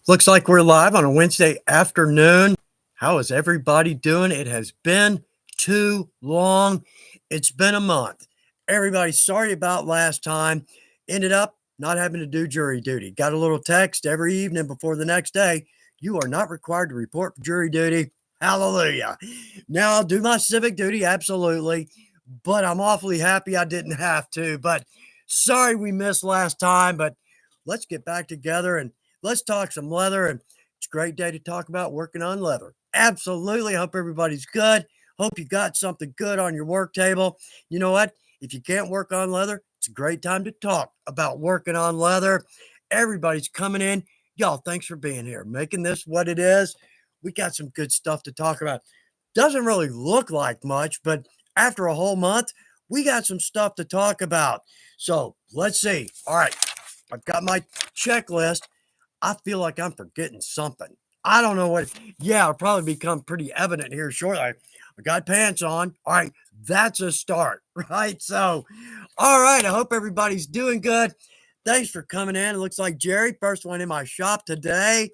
Looks like we're live on a Wednesday afternoon. How is everybody doing? It has been too long. It's been a month. Everybody, sorry about last time. Ended up not having to do jury duty. Got a little text every evening before the next day. You are not required to report for jury duty. Hallelujah. Now I'll do my civic duty, absolutely. But I'm awfully happy I didn't have to. But sorry we missed last time. But let's get back together and let's talk some leather. And it's a great day to talk about working on leather. Absolutely. I hope everybody's good. Hope you got something good on your work table. You know what? If you can't work on leather, it's a great time to talk about working on leather. Everybody's coming in. Y'all, thanks for being here, making this what it is. We got some good stuff to talk about. Doesn't really look like much, but after a whole month, we got some stuff to talk about. So let's see. All right. I've got my checklist. I feel like I'm forgetting something. I don't know what. Yeah, it'll probably become pretty evident here shortly. I got pants on. All right, that's a start, right? So, all right. I hope everybody's doing good. Thanks for coming in. It looks like Jerry, first one in my shop today.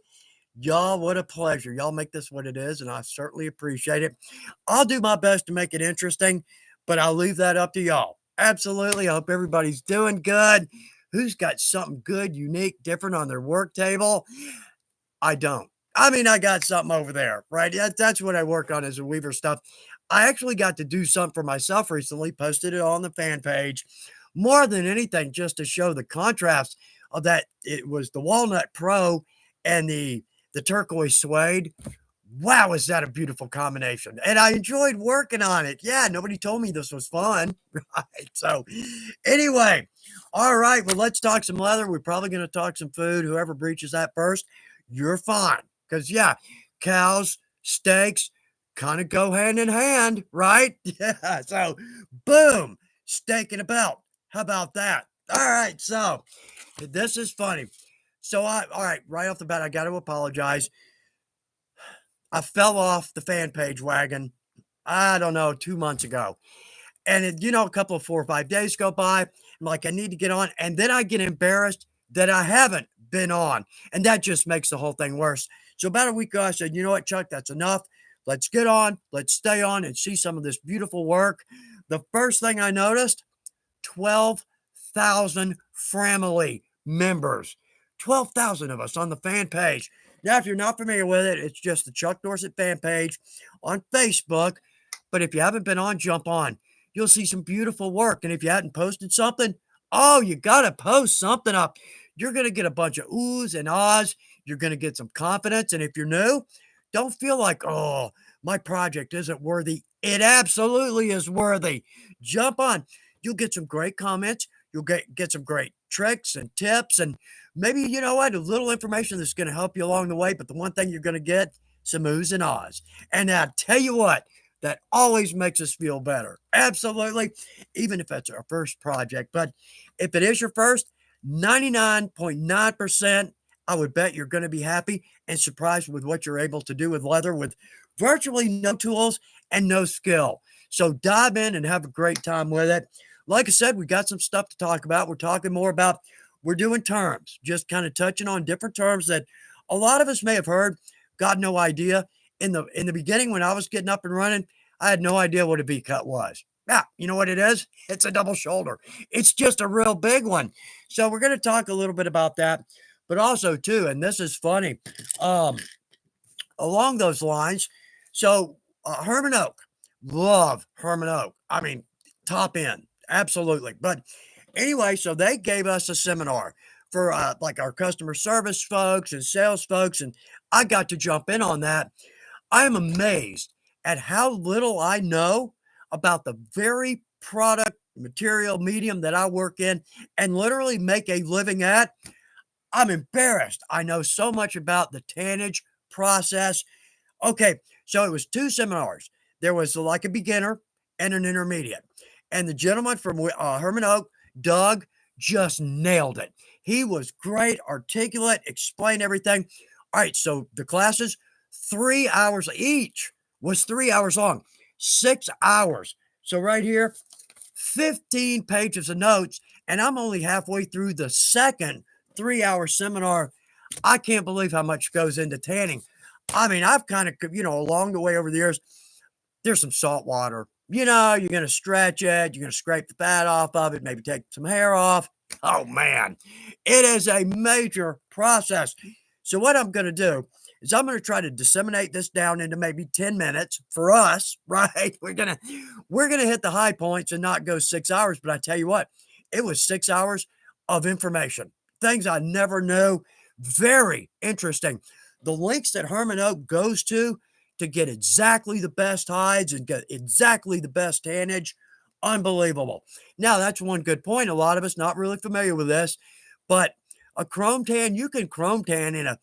Y'all, what a pleasure. Y'all make this what it is, and I certainly appreciate it. I'll do my best to make it interesting, but I'll leave that up to y'all. Absolutely. I hope everybody's doing good. Who's got something good, unique, different on their work table? I don't. I mean, I got something over there, right? That's what I work on as a weaver stuff. I actually got to do something for myself recently, posted it on the fan page. More than anything, just to show the contrast of that. It was the Walnut Pro and the turquoise suede. Wow, is that a beautiful combination? And I enjoyed working on it. Yeah, nobody told me this was fun. Right. So, anyway, all right. Well, let's talk some leather. We're probably going to talk some food. Whoever breaches that first, you're fine. Because, yeah, cows, steaks kind of go hand in hand, right? Yeah. So, boom, steak and a belt. How about that? All right. So, this is funny. So, all right, right off the bat, I got to apologize. I fell off the fan page wagon, I don't know, 2 months ago. And, a couple of 4 or 5 days go by. I'm like, I need to get on. And then I get embarrassed that I haven't been on. And that just makes the whole thing worse. So about a week ago, I said, you know what, Chuck, that's enough. Let's get on. Let's stay on and see some of this beautiful work. The first thing I noticed, 12,000 family members. 12,000 of us on the fan page. Now, if you're not familiar with it, it's just the Chuck Dorsett fan page on Facebook. But if you haven't been on, jump on. You'll see some beautiful work. And if you hadn't posted something, oh, you got to post something up. You're going to get a bunch of oohs and ahs. You're going to get some confidence. And if you're new, don't feel like, oh, my project isn't worthy. It absolutely is worthy. Jump on. You'll get some great comments. You'll get some great tricks and tips. And maybe, you know what, a little information that's going to help you along the way. But the one thing you're going to get, some oohs and ahs. And I tell you what, that always makes us feel better. Absolutely. Even if it's our first project. But if it is your first, 99.9%, I would bet you're going to be happy and surprised with what you're able to do with leather with virtually no tools and no skill. So dive in and have a great time with it. Like I said, we got some stuff to talk about. We're talking more about, we're doing terms, just kind of touching on different terms that a lot of us may have heard, got no idea. In the beginning, when I was getting up and running, I had no idea what a V cut was. Yeah, you know what it is? It's a double shoulder. It's just a real big one. So we're going to talk a little bit about that, but also too, and this is funny, um, along those lines. So Herman Oak, love Herman Oak. I mean, top end, absolutely. But anyway, so they gave us a seminar for like our customer service folks and sales folks, and I got to jump in on that. I am amazed at how little I know about the very product, material, medium that I work in and literally make a living at. I'm embarrassed. I know so much about the tannage process. Okay, so it was two seminars. There was like a beginner and an intermediate. And the gentleman from Herman Oak, Doug, just nailed it. He was great, articulate, explained everything. All right, so the classes, 3 hours each, was 3 hours long, 6 hours. So right here, 15 pages of notes, and I'm only halfway through the second 3 hour seminar. I can't believe how much goes into tanning. I mean, I've kind of, along the way over the years, there's some salt water. You're going to stretch it, you're going to scrape the fat off of it, maybe take some hair off. Oh man, it is a major process. So what I'm going to do is I'm going to try to disseminate this down into maybe 10 minutes for us, right? We're going to hit the high points and not go 6 hours, but I tell you what, it was 6 hours of information. Things I never knew. Very interesting. The links that Herman Oak goes to get exactly the best hides and get exactly the best tannage. Unbelievable. Now, that's one good point. A lot of us not really familiar with this, but a chrome tan, you can chrome tan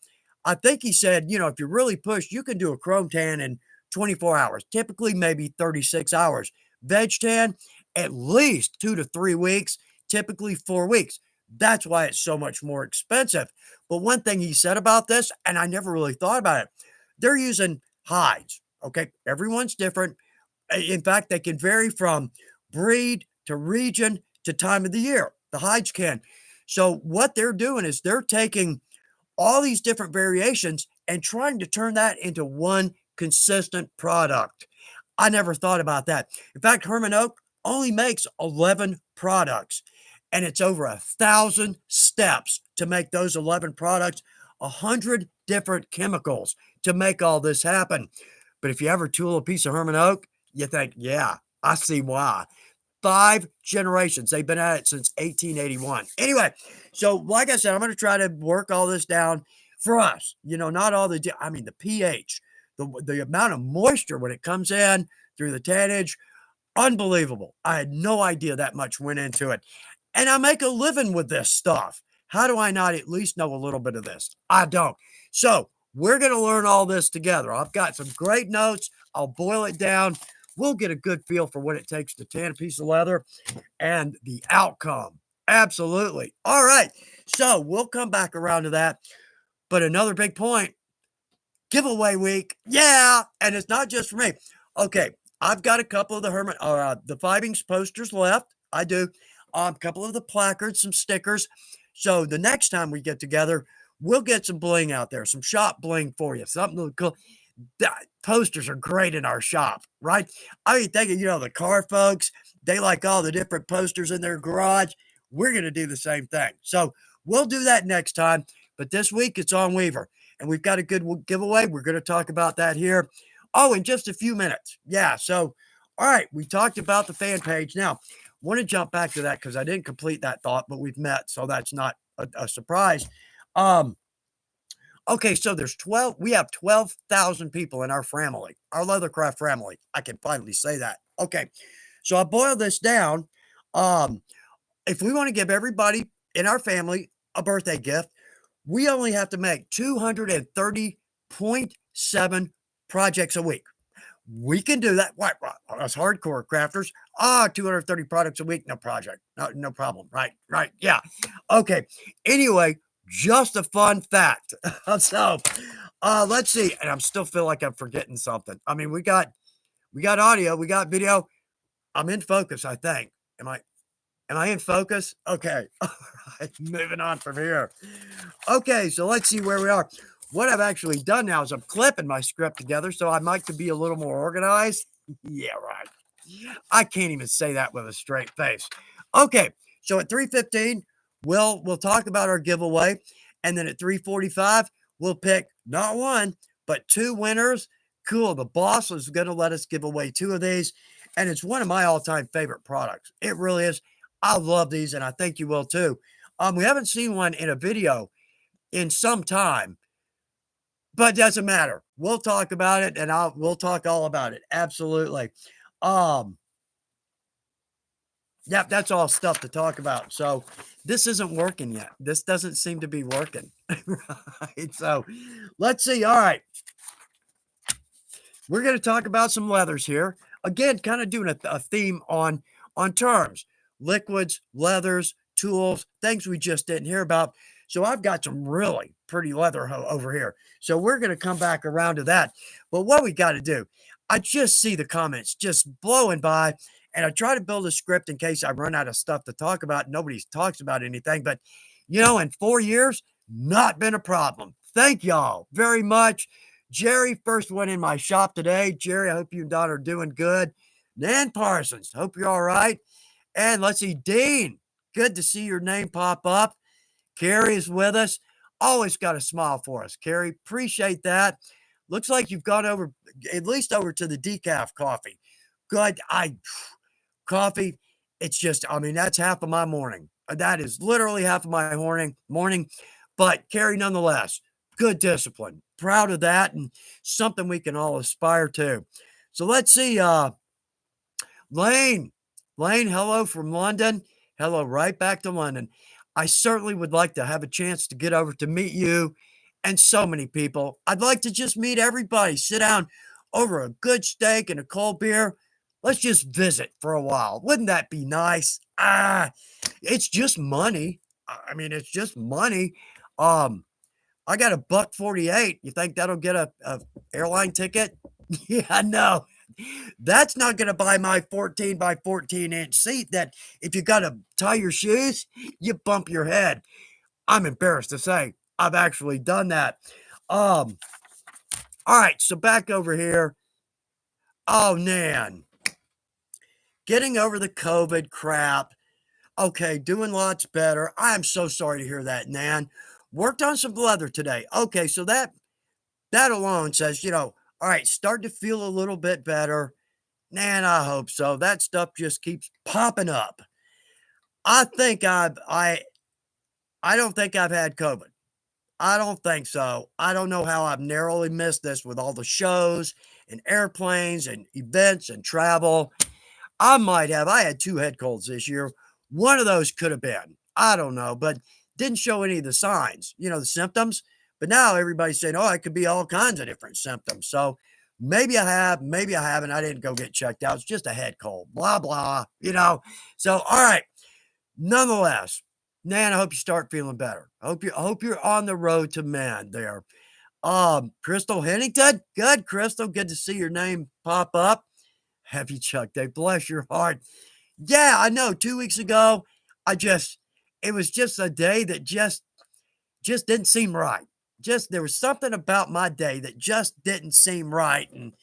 I think he said, if you really push, you can do a chrome tan in 24 hours, typically maybe 36 hours. Veg tan, at least 2 to 3 weeks, typically 4 weeks. That's why it's so much more expensive. But one thing he said about this, and I never really thought about it, they're using hides. Okay. Everyone's different. In fact, they can vary from breed to region to time of the year. The hides can. So what they're doing is they're taking all these different variations and trying to turn that into one consistent product. I never thought about that. In fact, Herman Oak only makes 11 products, and it's over 1,000 steps to make those 11 products, 100 different chemicals to make all this happen. But if you ever tool a piece of Herman Oak, you think, yeah, I see why. 5 generations. They've been at it since 1881. Anyway, so like I said, I'm going to try to work all this down for us. Not all the pH, the amount of moisture when it comes in through the tannage, unbelievable. I had no idea that much went into it. And I make a living with this stuff. How do I not at least know a little bit of this? I don't. So we're going to learn all this together. I've got some great notes. I'll boil it down. We'll get a good feel for what it takes to tan a piece of leather and the outcome. Absolutely. All right. So we'll come back around to that. But another big point, giveaway week. Yeah. And it's not just for me. Okay. I've got a couple of the Fibings posters left. I do. A couple of the placards, some stickers. So the next time we get together, we'll get some bling out there, some shop bling for you, something cool. Posters are great in our shop, right? I mean, think of, the car folks, they like all the different posters in their garage. We're going to do the same thing. So we'll do that next time. But this week it's on Weaver, and we've got a good giveaway. We're going to talk about that here. Oh, in just a few minutes. Yeah. So, all right. We talked about the fan page. Now, want to jump back to that because I didn't complete that thought, but we've met. So that's not a surprise. Okay, so we have 12,000 people in our family, our Leathercraft family. I can finally say that. Okay, so I boiled this down. If we want to give everybody in our family a birthday gift, we only have to make 230.7 projects a week. We can do that. What? Us hardcore crafters, 230 products a week, no project. No problem. Right. Yeah. Okay. Anyway, just a fun fact. So, let's see. And I'm still feel like I'm forgetting something. I mean, we got audio, we got video. I'm in focus, I think. Am I in focus? Okay. All right. Moving on from here. Okay. So let's see where we are. What I've actually done now is I'm clipping my script together so I might be a little more organized. Yeah, right. I can't even say that with a straight face. Okay, so at 3:15, we'll talk about our giveaway, and then at 3:45, we'll pick not one but 2 winners. Cool. The boss is going to let us give away 2 of these, and it's one of my all-time favorite products. It really is. I love these, and I think you will too. We haven't seen one in a video in some time. But it doesn't matter. We'll talk about it, and we'll talk all about it. Absolutely. Um, yep, that's all stuff to talk about. So this isn't working yet. This doesn't seem to be working. Right. So let's see. All right. We're going to talk about some leathers here. Again, kind of doing a theme on terms, liquids, leathers, tools, things we just didn't hear about. So I've got some really pretty leather over here. So we're going to come back around to that. But what we got to do, I just see the comments just blowing by, and I try to build a script in case I run out of stuff to talk about. Nobody talks about anything. But, in 4 years, not been a problem. Thank y'all very much. Jerry, first one in my shop today. Jerry, I hope you and Don are doing good. Nan Parsons, hope you're all right. And let's see, Dean, good to see your name pop up. Carrie is with us. Always got a smile for us. Carrie, appreciate that. Looks like you've gone over, at least over to the decaf coffee. Good. Coffee, it's just, I mean, that's half of my morning. That is literally half of my morning. But Carrie, nonetheless, good discipline. Proud of that and something we can all aspire to. So let's see. Lane, hello from London. Hello, right back to London. I certainly would like to have a chance to get over to meet you and so many people. I'd like to just meet everybody, sit down over a good steak and a cold beer. Let's just visit for a while. Wouldn't that be nice? It's just money. I mean, it's just money. Um, I got a buck 48. You think that'll get a airline ticket? Yeah, no. That's not going to buy my 14 by 14-inch seat that if you got to tie your shoes, you bump your head. I'm embarrassed to say I've actually done that. All right, so back over here. Oh, man. Getting over the COVID crap. Okay, doing lots better. I am so sorry to hear that, Nan. Worked on some leather today. Okay, so that alone says, all right, start to feel a little bit better. Man, I hope so. That stuff just keeps popping up. I think I don't think I've had COVID. I don't think so. I don't know how I've narrowly missed this with all the shows and airplanes and events and travel. I might have. I had 2 head colds this year. One of those could have been. I don't know, but didn't show any of the signs, the symptoms. But now everybody's saying, oh, it could be all kinds of different symptoms. So maybe I have, maybe I haven't. I didn't go get checked out. It's just a head cold, blah, blah, So, all right. Nonetheless, Nan, I hope you start feeling better. I hope you're on the road to man there. Crystal Hennington, good, Crystal. Good to see your name pop up. Happy Chuck Day. Bless your heart. Yeah, I know. 2 weeks ago, it was just a day that just didn't seem right. There was something about my day that just didn't seem right and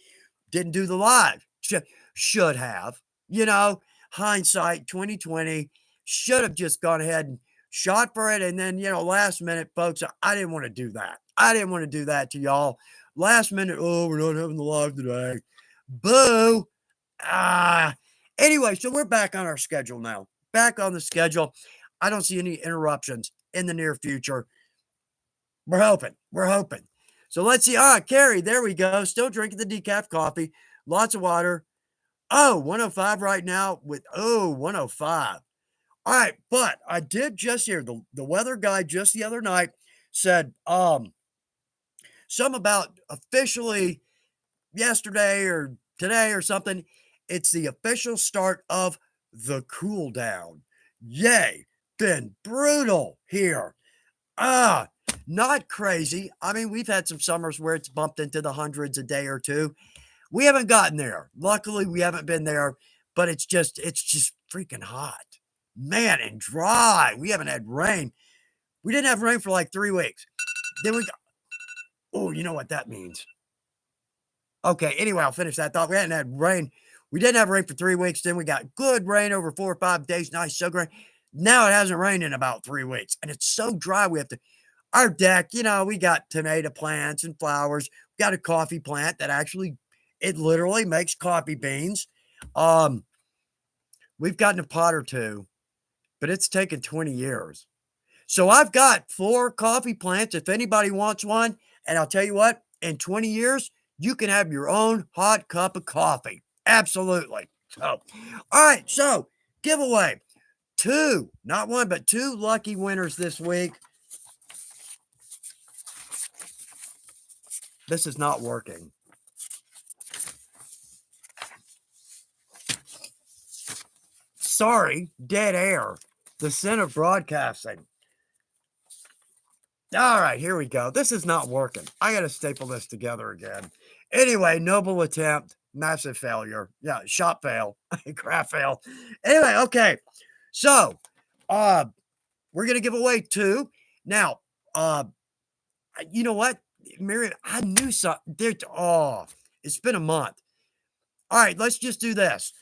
didn't do the live. Should have, hindsight 2020, should have just gone ahead and shot for it. And then, last minute, folks, I didn't want to do that. I didn't want to do that to y'all. Last minute, oh, we're not having the live today. Boo. Anyway, so we're back on our schedule now. Back on the schedule. I don't see any interruptions in the near future. We're hoping. So let's see. Carrie, there we go. Still drinking the decaf coffee. Lots of water. Oh, 105 right now with 105. All right, but I did just hear the weather guy just the other night said some about officially yesterday or today or something. It's the official start of the cool down. Yay, been brutal here. Not crazy. I mean, we've had some summers where it's bumped into the hundreds a day or two. We haven't gotten there. Luckily, we haven't been there, but it's just freaking hot. Man, and dry. We haven't had rain. We didn't have rain for like 3 weeks. Then we got, oh, you know what that means. Okay, anyway, I'll finish that thought. We hadn't had rain. We didn't have rain for 3 weeks. Then we got good rain over 4 or 5 days. Nice sugar rain. Now it hasn't rained in about 3 weeks. And it's so dry. We have to, our deck, we got tomato plants and flowers. We got a coffee plant that actually, it literally makes coffee beans. We've gotten a pot or two, but it's taken 20 years. So I've got 4 coffee plants if anybody wants one. And I'll tell you what, in 20 years, you can have your own hot cup of coffee. Absolutely. So, all right. So, giveaway. 2, not 1, but 2 lucky winners this week. This is not working. Sorry, dead air. The sin of broadcasting. All right, here we go. This is not working. I got to staple this together again. Anyway, noble attempt, massive failure. Yeah, shot fail, craft fail. Anyway, okay. So, we're going to give away 2. Now, Uh, you know what, Miriam? I knew something. It's been a month. All right, let's just do this.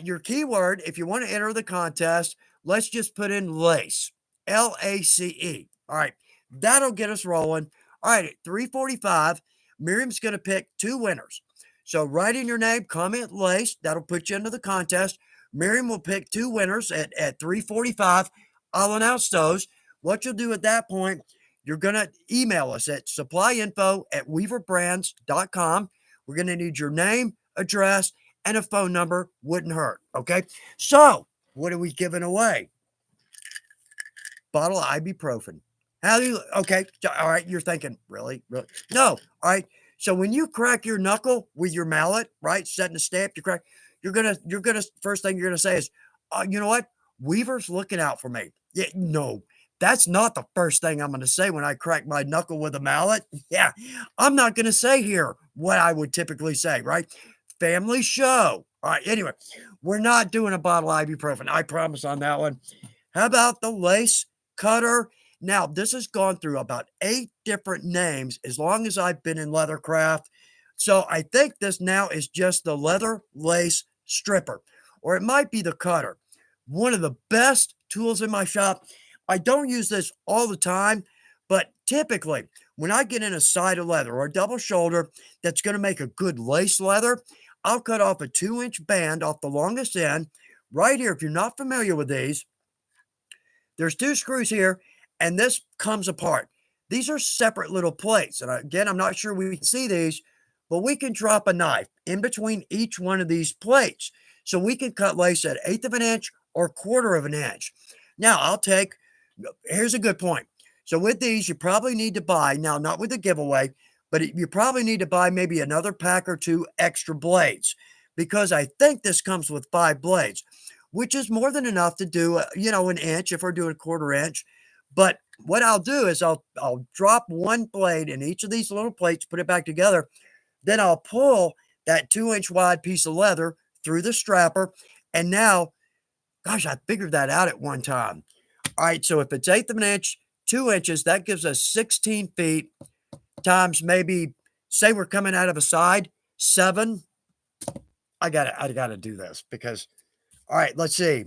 Your keyword, if you want to enter the contest, let's just put in lace, LACE. All right, that'll get us rolling. All right, at 3:45, Miriam's going to pick two winners. So write in your name, comment lace. That'll put you into the contest. Miriam will pick two winners at 3:45. I'll announce those. What you'll do at that point, you're going to email us at supplyinfo@weaverbrands.com. We're going to need your name, address, and a phone number. Wouldn't hurt. Okay. So, what are we giving away? Bottle of ibuprofen. How do you, okay. All right. You're thinking, really? Really? No. All right. So, when you crack your knuckle with your mallet, right, setting a stamp, first thing you're going to say is, you know what? Weaver's looking out for me. Yeah. No. That's not the first thing I'm going to say when I crack my knuckle with a mallet. Yeah, I'm not going to say here what I would typically say, right? Family show. All right, anyway, we're not doing a bottle of ibuprofen. I promise on that one. How about the lace cutter? Now, this has gone through about 8 different names as long as I've been in leathercraft. So I think this now is just the leather lace stripper, or it might be the cutter. One of the best tools in my shop. I don't use this all the time, but typically when I get in a side of leather or a double shoulder that's going to make a good lace leather, I'll cut off a 2-inch band off the longest end. Right here, if you're not familiar with these, there's 2 screws here, and this comes apart. These are separate little plates. And again, I'm not sure we can see these, but we can drop a knife in between each one of these plates. So we can cut lace at 1/8 of an inch or 1/4 of an inch. Now, here's a good point. So with these, you probably need to buy, now not with the giveaway, but you probably need to buy maybe another pack or 2 extra blades, because I think this comes with 5 blades, which is more than enough to do, an inch if we're doing 1/4 inch. But what I'll do is I'll drop one blade in each of these little plates, put it back together. Then I'll pull that 2-inch wide piece of leather through the strapper. And now, gosh, I figured that out at one time. All right, so if it's 1/8 of an inch, 2 inches, that gives us 16 feet times maybe, say we're coming out of a side, 7. I gotta do this because, all right, let's see.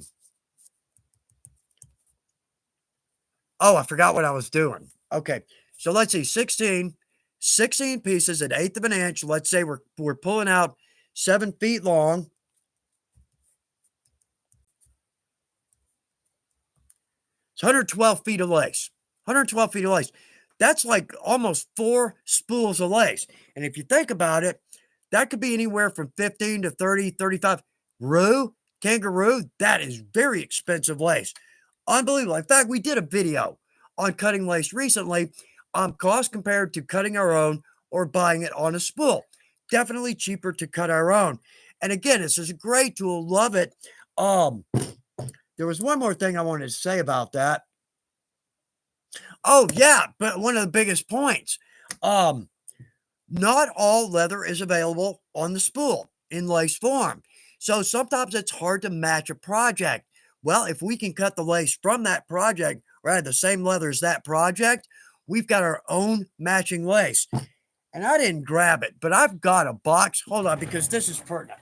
Oh, I forgot what I was doing. Okay, so let's see, 16 pieces at 1/8 of an inch. Let's say we're pulling out 7 feet long. It's 112 feet of lace. 112 feet of lace. That's like almost 4 spools of lace. And if you think about it, that could be anywhere from 15 to 30, 35. Kangaroo, that is very expensive lace. Unbelievable. In fact, we did a video on cutting lace recently, cost compared to cutting our own or buying it on a spool. Definitely cheaper to cut our own. And again, this is a great tool. Love it. There was one more thing I wanted to say about that. Oh, yeah, but one of the biggest points. Not all leather is available on the spool in lace form. So sometimes it's hard to match a project. Well, if we can cut the lace from that project, right, the same leather as that project, we've got our own matching lace. And I didn't grab it, but I've got a box. Hold on, because this is pertinent.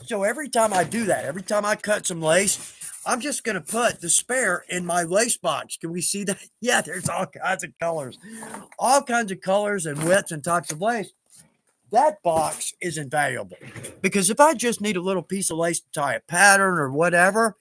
So every time I do that, every time I cut some lace, I'm just going to put the spare in my lace box. Can we see that? Yeah, there's all kinds of colors and widths and types of lace. That box is invaluable because if I just need a little piece of lace to tie a pattern or whatever,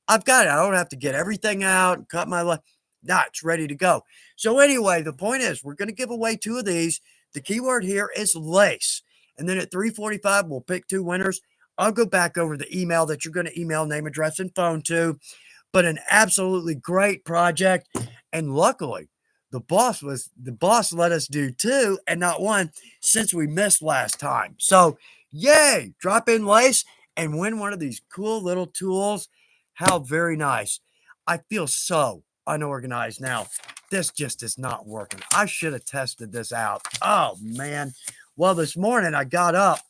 I've got it. I don't have to get everything out and cut my lace. Nah, it's ready to go. So anyway, the point is we're going to give away 2 of these. The keyword here is lace. And then at 3:45, we'll pick 2 winners. I'll go back over the email that you're going to email name, address, and phone to. But an absolutely great project. And luckily, the boss let us do 2 and not 1 since we missed last time. So yay, drop in lace and win one of these cool little tools. How very nice. I feel so unorganized now. This just is not working. I should have tested this out. Oh man. Well, this morning I got up.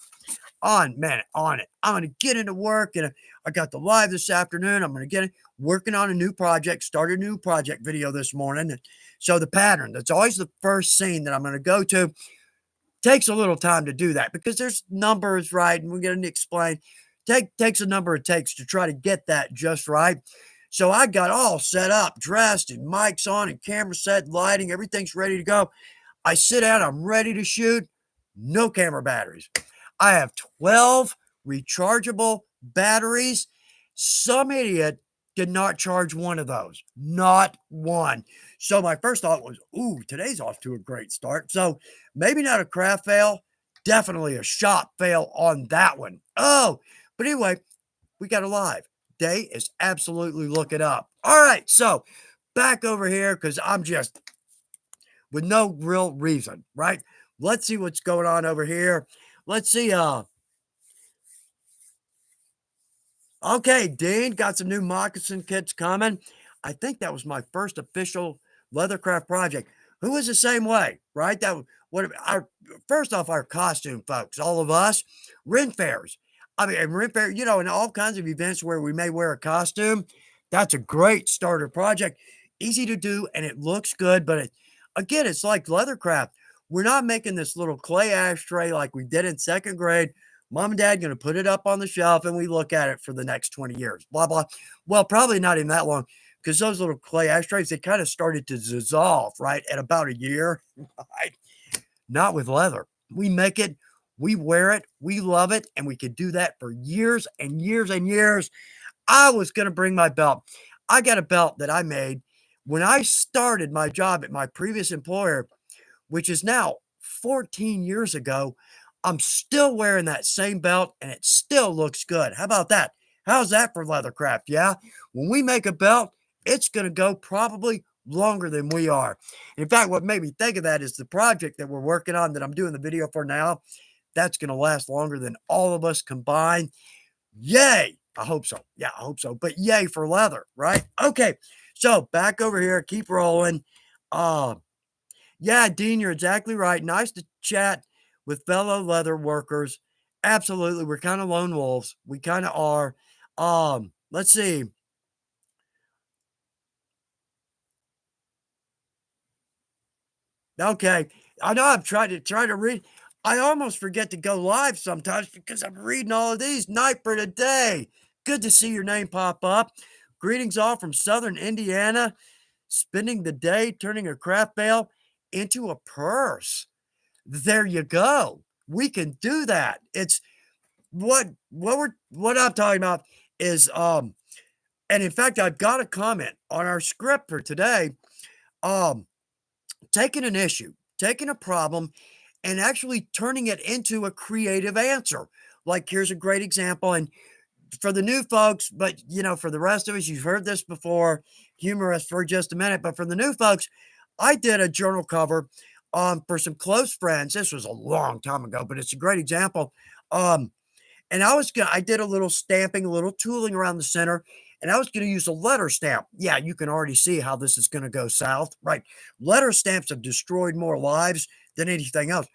on it. I'm going to get into work, and I got the live this afternoon. I'm going to get it working on a new project, started a new project video this morning. And so the pattern, that's always the first scene that I'm going to go to. Takes a little time to do that because there's numbers, right? And we're going to explain. Takes a number of takes to try to get that just right. So I got all set up, dressed, and mics on, and camera set, lighting, everything's ready to go. I sit down, I'm ready to shoot. No camera batteries. I have 12 rechargeable batteries. Some idiot did not charge one of those. Not one. So my first thought was, ooh, today's off to a great start. So maybe not a craft fail, definitely a shop fail on that one. Oh, but anyway, we got a live. Day is absolutely looking up. All right, so back over here because I'm just with no real reason, right? Let's see what's going on over here. Let's see. Okay, Dean, got some new moccasin kits coming. I think that was my first official leathercraft project. Who was the same way, right? That what our first off, our costume folks, all of us, Ren fairs. I mean, and Ren fair, and all kinds of events where we may wear a costume. That's a great starter project. Easy to do, and it looks good. But again, it's like leathercraft. We're not making this little clay ashtray like we did in second grade. Mom and dad going to put it up on the shelf and we look at it for the next 20 years, blah, blah. Well, probably not even that long because those little clay ashtrays, they kind of started to dissolve, right? At about a year, right? Not with leather. We make it, we wear it, we love it, and we could do that for years and years and years. I was going to bring my belt. I got a belt that I made when I started my job at my previous employer, which is now 14 years ago. I'm still wearing that same belt and it still looks good. How about that? How's that for leathercraft? Yeah. When we make a belt, it's going to go probably longer than we are. In fact, what made me think of that is the project that we're working on that I'm doing the video for now. That's going to last longer than all of us combined. Yay. I hope so. Yeah, I hope so. But yay for leather, right? Okay. So back over here, keep rolling. Yeah, Dean, you're exactly right. Nice to chat with fellow leather workers. Absolutely. We're kind of lone wolves. We kind of are. Let's see. Okay. I know I'm trying to read. I almost forget to go live sometimes because I'm reading all of these. Night for today. Good to see your name pop up. Greetings all from Southern Indiana. Spending the day turning a craft bale into a purse. There you go. We can do that. It's what I'm talking about is and in fact I've got a comment on our script for today. Um taking an issue, taking a problem and actually turning it into a creative answer. Like here's a great example and for the new folks, but for the rest of us, you've heard this before, humorous for just a minute, but for the new folks, I did a journal cover for some close friends. This was a long time ago, but it's a great example. Um, and I did a little stamping, a little tooling around the center, and I was gonna use a letter stamp. Yeah, you can already see how this is gonna go south, right? Letter stamps have destroyed more lives than anything else.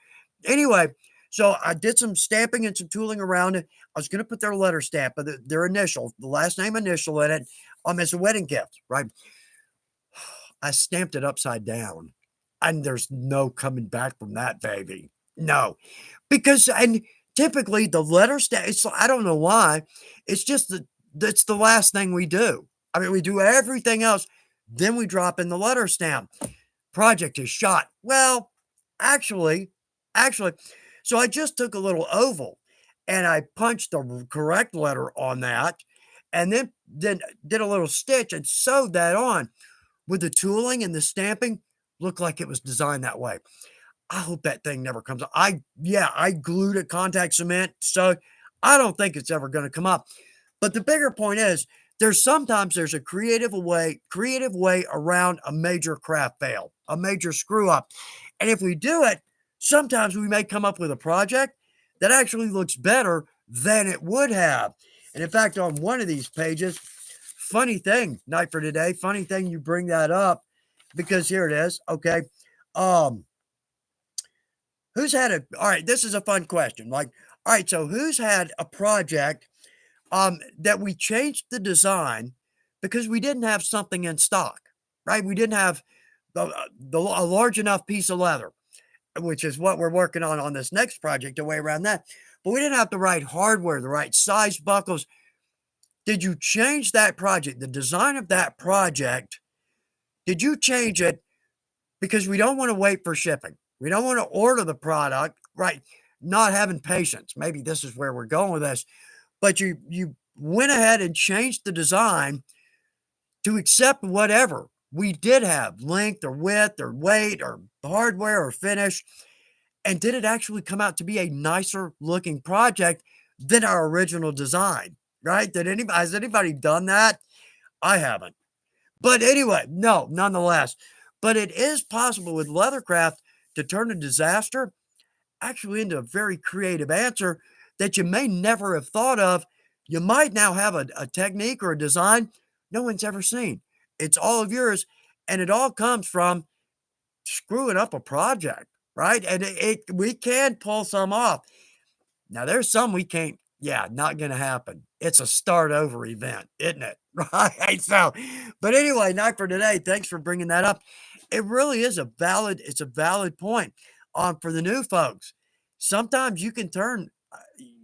Anyway, so I did some stamping and some tooling around it. I was gonna put their letter stamp, but their initial, the last name initial in it, as a wedding gift, right? I stamped it upside down, and there's no coming back from that, baby. No, because and typically the letter stamp, I don't know why. It's just that that's the last thing we do. I mean, we do everything else, then we drop in the letter stamp. Project is shot. Well, actually, so I just took a little oval and I punched the correct letter on that, and then did a little stitch and sewed that on with the tooling and the stamping. Looked like it was designed that way. I hope that thing never comes up. I glued it, contact cement, so I don't think it's ever going to come up. But the bigger point is there's a creative way around a major craft fail, a major screw up. And if we do it, sometimes we may come up with a project that actually looks better than it would have. And in fact, on one of these pages, funny thing, night for today, funny thing you bring that up because here it is. Okay. Um, Who's had a all right, this is a fun question. Like, All right, so who's had a project that we changed the design because we didn't have something in stock, right? We didn't have a large enough piece of leather, which is what we're working on this next project, a way around that. But we didn't have the right hardware, the right size buckles. Did you change that project, the design of that project? Did you change it because we don't want to wait for shipping? We don't want to order the product, right? Not having patience. Maybe this is where we're going with this. But you went ahead and changed the design to accept whatever we did have, length or width or weight or hardware or finish. And did it actually come out to be a nicer looking project than our original design? Right? Has anybody done that? I haven't. But anyway, no, nonetheless. But it is possible with leathercraft to turn a disaster actually into a very creative answer that you may never have thought of. You might now have a technique or a design no one's ever seen. It's all of yours. And it all comes from screwing up a project, right? And we can pull some off. Now, there's some we can't. Yeah, not going to happen. It's a start over event, isn't it? Right. So, but anyway, not for today. Thanks for bringing that up. It really is it's a valid point for the new folks. Sometimes you can turn,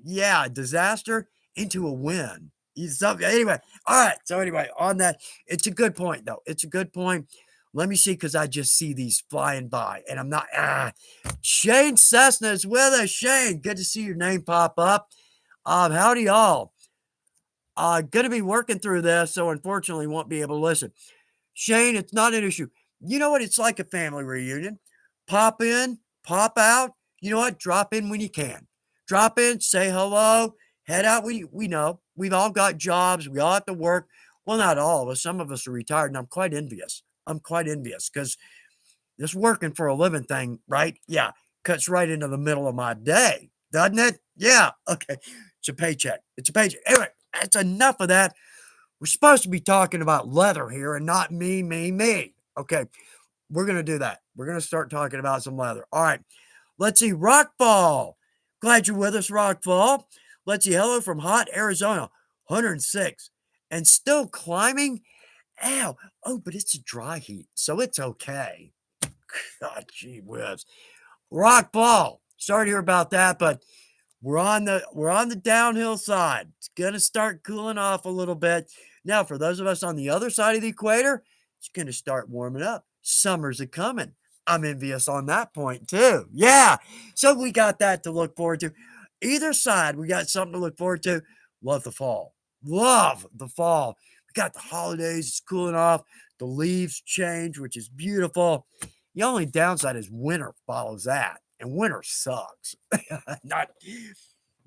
yeah, disaster into a win. Anyway, all right. So anyway, on that, it's a good point though. It's a good point. Let me see, because I just see these flying by, and I'm not. Shane Cessna is with us. Shane, good to see your name pop up. Howdy, y'all. Going to be working through this, so unfortunately won't be able to listen. Shane, it's not an issue. You know what? It's like a family reunion. Pop in, pop out. You know what? Drop in when you can. Drop in, say hello, head out. We know we've all got jobs. We all have to work. Well, not all of us. Some of us are retired, and I'm quite envious. I'm quite envious because this working for a living thing, right? Yeah, cuts right into the middle of my day, doesn't it? Yeah. Okay. It's a paycheck. It's a paycheck. Anyway, that's enough of that. We're supposed to be talking about leather here and not me. Okay. We're going to do that. We're going to start talking about some leather. All right. Let's see. Rockfall. Glad you're with us, Rockfall. Let's see. Hello from hot Arizona, 106. And still climbing. Ow. Oh, but it's a dry heat, so it's okay. God, gee whiz. Rockfall. Sorry to hear about that, but we're on the downhill side. It's gonna start cooling off a little bit. Now, for those of us on the other side of the equator, it's gonna start warming up. Summer's a coming. I'm envious on that point too. Yeah. So we got that to look forward to. Either side, we got something to look forward to. Love the fall. Love the fall. We got the holidays, it's cooling off. The leaves change, which is beautiful. The only downside is winter follows that, and winter sucks. Not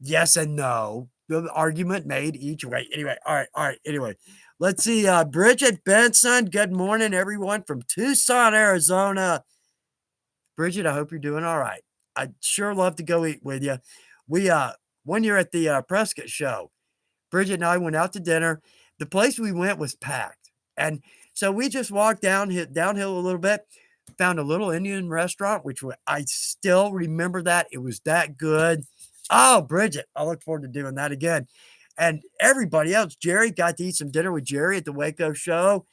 yes and no. The argument made each way. Anyway, all right. Anyway, let's see. Bridget Benson. Good morning, everyone from Tucson, Arizona. Bridget, I hope you're doing all right. I'd sure love to go eat with you. We one year at the Prescott show, Bridget and I went out to dinner. The place we went was packed, and so we just walked downhill a little bit. Found a little Indian restaurant, which I still remember that. It was that good. Oh, Bridget, I look forward to doing that again. And everybody else, Jerry, got to eat some dinner with Jerry at the Waco show.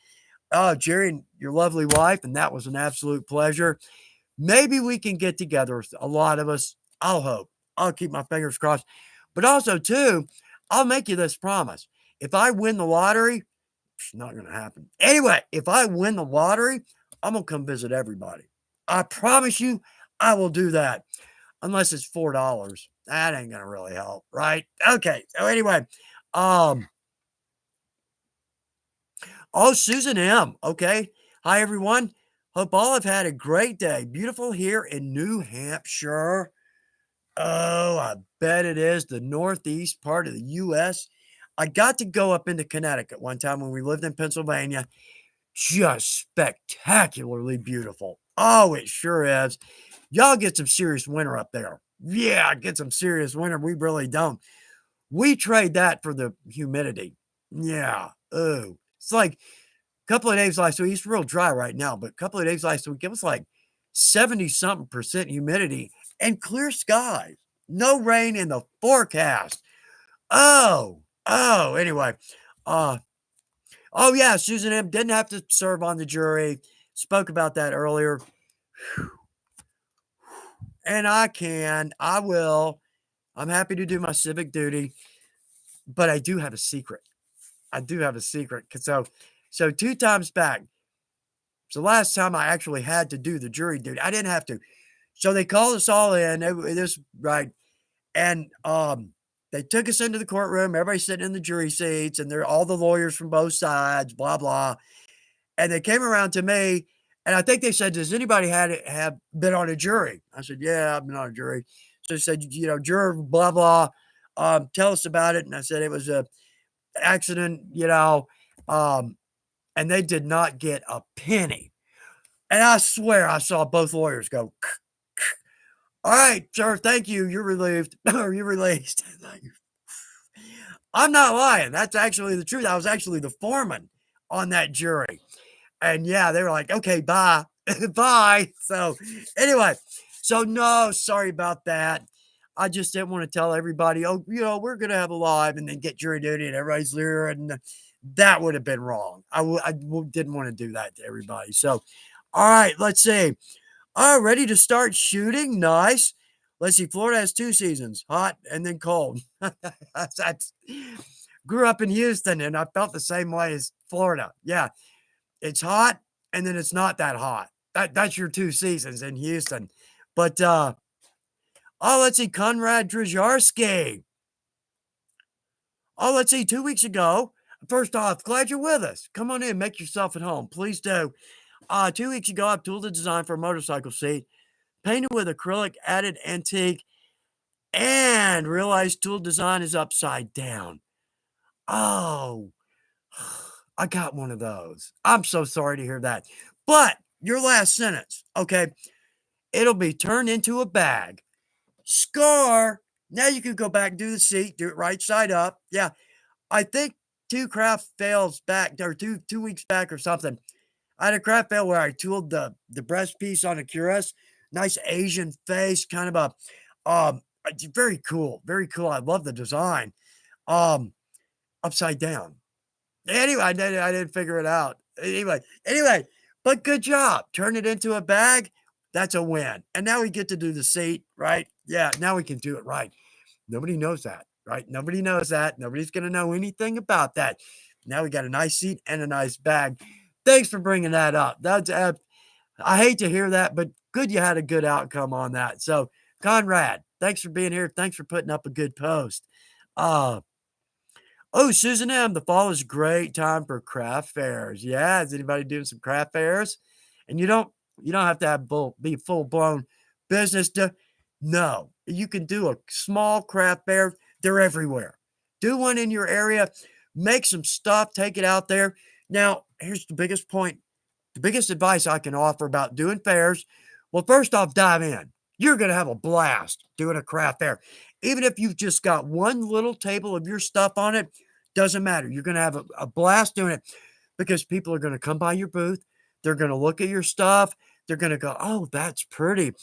Oh, Jerry and your lovely wife, and that was an absolute pleasure. Maybe we can get together, a lot of us. I'll hope. I'll keep my fingers crossed. But also, too, I'll make you this promise. If I win the lottery, it's not going to happen. Anyway, if I win the lottery, I'm going to come visit everybody. I promise you, I will do that. Unless it's $4. That ain't going to really help, right? Okay. So anyway, oh, Susan M. Okay. Hi, everyone. Hope all have had a great day. Beautiful here in New Hampshire. Oh, I bet it is the northeast part of the U.S. I got to go up into Connecticut one time when we lived in Pennsylvania. Just spectacularly beautiful. Oh, it sure is. Y'all get some serious winter up there. Yeah, get some serious winter. We really don't. We trade that for the humidity. Yeah. Oh, it's like a couple of days last week. It's real dry right now, but a couple of days last week, it was like 70 something percent humidity and clear skies. No rain in the forecast. Anyway. Uh, oh, yeah, Susan M. didn't have to serve on the jury. Spoke about that earlier. And I will. I'm happy to do my civic duty, but I do have a secret. I do have a secret. So 2 times back, so last time I actually had to do the jury duty. I didn't have to. So they called us all in. This right, and they took us into the courtroom. Everybody's sitting in the jury seats, and they're all the lawyers from both sides. Blah blah. And they came around to me, and I think they said, "Does anybody have been on a jury?" I said, "Yeah, I've been on a jury." So they said, "Juror, blah blah. Tell us about it." And I said, "It was a accident, and they did not get a penny. And I swear I saw both lawyers go, all right, sir, thank you. You're relieved or you're released. I'm not lying. That's actually the truth. I was actually the foreman on that jury. And yeah, they were like, okay, bye. Bye. So anyway, so no, sorry about that. I just didn't want to tell everybody, oh, we're going to have a live and then get jury duty and everybody's there. And that would have been wrong. Didn't want to do that to everybody. So, all right, let's see. All right, ready to start shooting? Nice. Let's see. Florida has 2 seasons, hot and then cold. That's grew up in Houston and I felt the same way as Florida. Yeah, it's hot and then it's not that hot. That's your 2 seasons in Houston. But let's see. Konrad Drajarski. Oh, let's see. 2 weeks ago. First off, glad you're with us. Come on in, make yourself at home. Please do. 2 weeks ago, I've tooled the design for a motorcycle seat, painted with acrylic, added antique, and realized tool design is upside down. Oh, I got one of those. I'm so sorry to hear that. But your last sentence, okay, it'll be turned into a bag. Scar. Now you can go back and do the seat, do it right side up. Yeah, I think 2 craft fails back, or two weeks back or something. I had a craft fail where I tooled the breast piece on a cuirass. Nice Asian face, kind of very cool, very cool. I love the design. Um, Upside down. Anyway, I didn't figure it out. Anyway, but good job. Turn it into a bag. That's a win. And now we get to do the seat, right? Yeah, now we can do it right. Nobody knows that, right? Nobody knows that. Nobody's going to know anything about that. Now we got a nice seat and a nice bag. Thanks for bringing that up. That's I hate to hear that, but good you had a good outcome on that. So, Conrad, thanks for being here. Thanks for putting up a good post. Uh, oh, Susan M., the fall is a great time for craft fairs. Yeah, is anybody doing some craft fairs? And you don't have to be full blown business to no. You can do a small craft fair. They're everywhere. Do one in your area. Make some stuff. Take it out there. Now, here's the biggest point. The biggest advice I can offer about doing fairs. Well, first off, dive in. You're going to have a blast doing a craft fair. Even if you've just got one little table of your stuff on it, doesn't matter. You're going to have a blast doing it because people are going to come by your booth. They're going to look at your stuff. They're going to go, oh, that's pretty.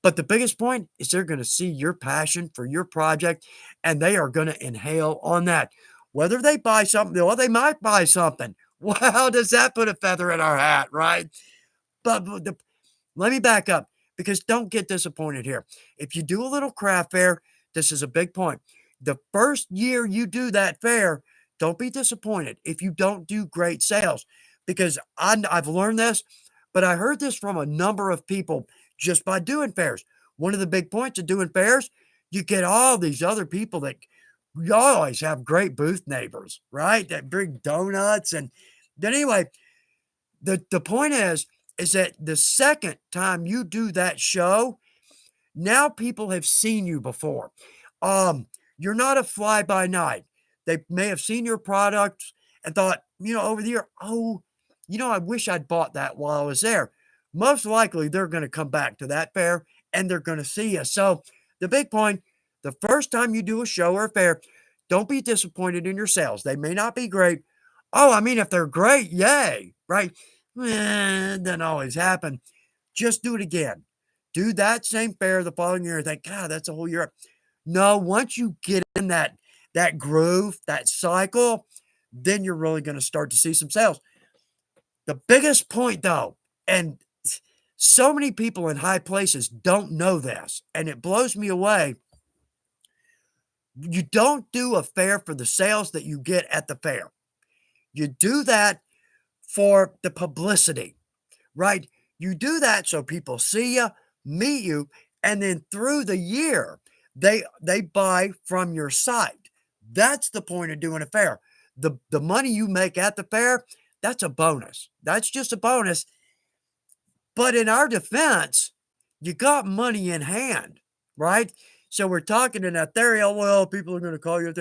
But the biggest point is they're going to see your passion for your project and they are going to inhale on that. Whether they buy something, well, they might buy something. Wow, does that put a feather in our hat, right? But let me back up because don't get disappointed here. If you do a little craft fair, this is a big point. The first year you do that fair, don't be disappointed if you don't do great sales because I've learned this, but I heard this from a number of people just by doing fairs. One of the big points of doing fairs, you get all these other people that you always have great booth neighbors, right? That bring donuts but anyway, the point is that the second time you do that show, now people have seen you before. Um, you're not a fly by night. They may have seen your products and thought, over the year, oh, I wish I'd bought that while I was there. Most likely they're going to come back to that fair and they're going to see you. So the big point, the first time you do a show or a fair, don't be disappointed in your sales. They may not be great. Oh, I mean, if they're great, yay, right? Doesn't always happen. Just do it again. Do that same fair the following year and think, God, that's a whole year. No, once you get in that groove, that cycle, then you're really going to start to see some sales. The biggest point though, and so many people in high places don't know this, and it blows me away. You don't do a fair for the sales that you get at the fair. You do that for the publicity, right? You do that so people see you, meet you, and then through the year, they buy from your site. That's the point of doing a fair. The money you make at the fair, that's a bonus. That's just a bonus. But in our defense, you got money in hand, right? So we're talking in that theory, oh, well, people are going to call you.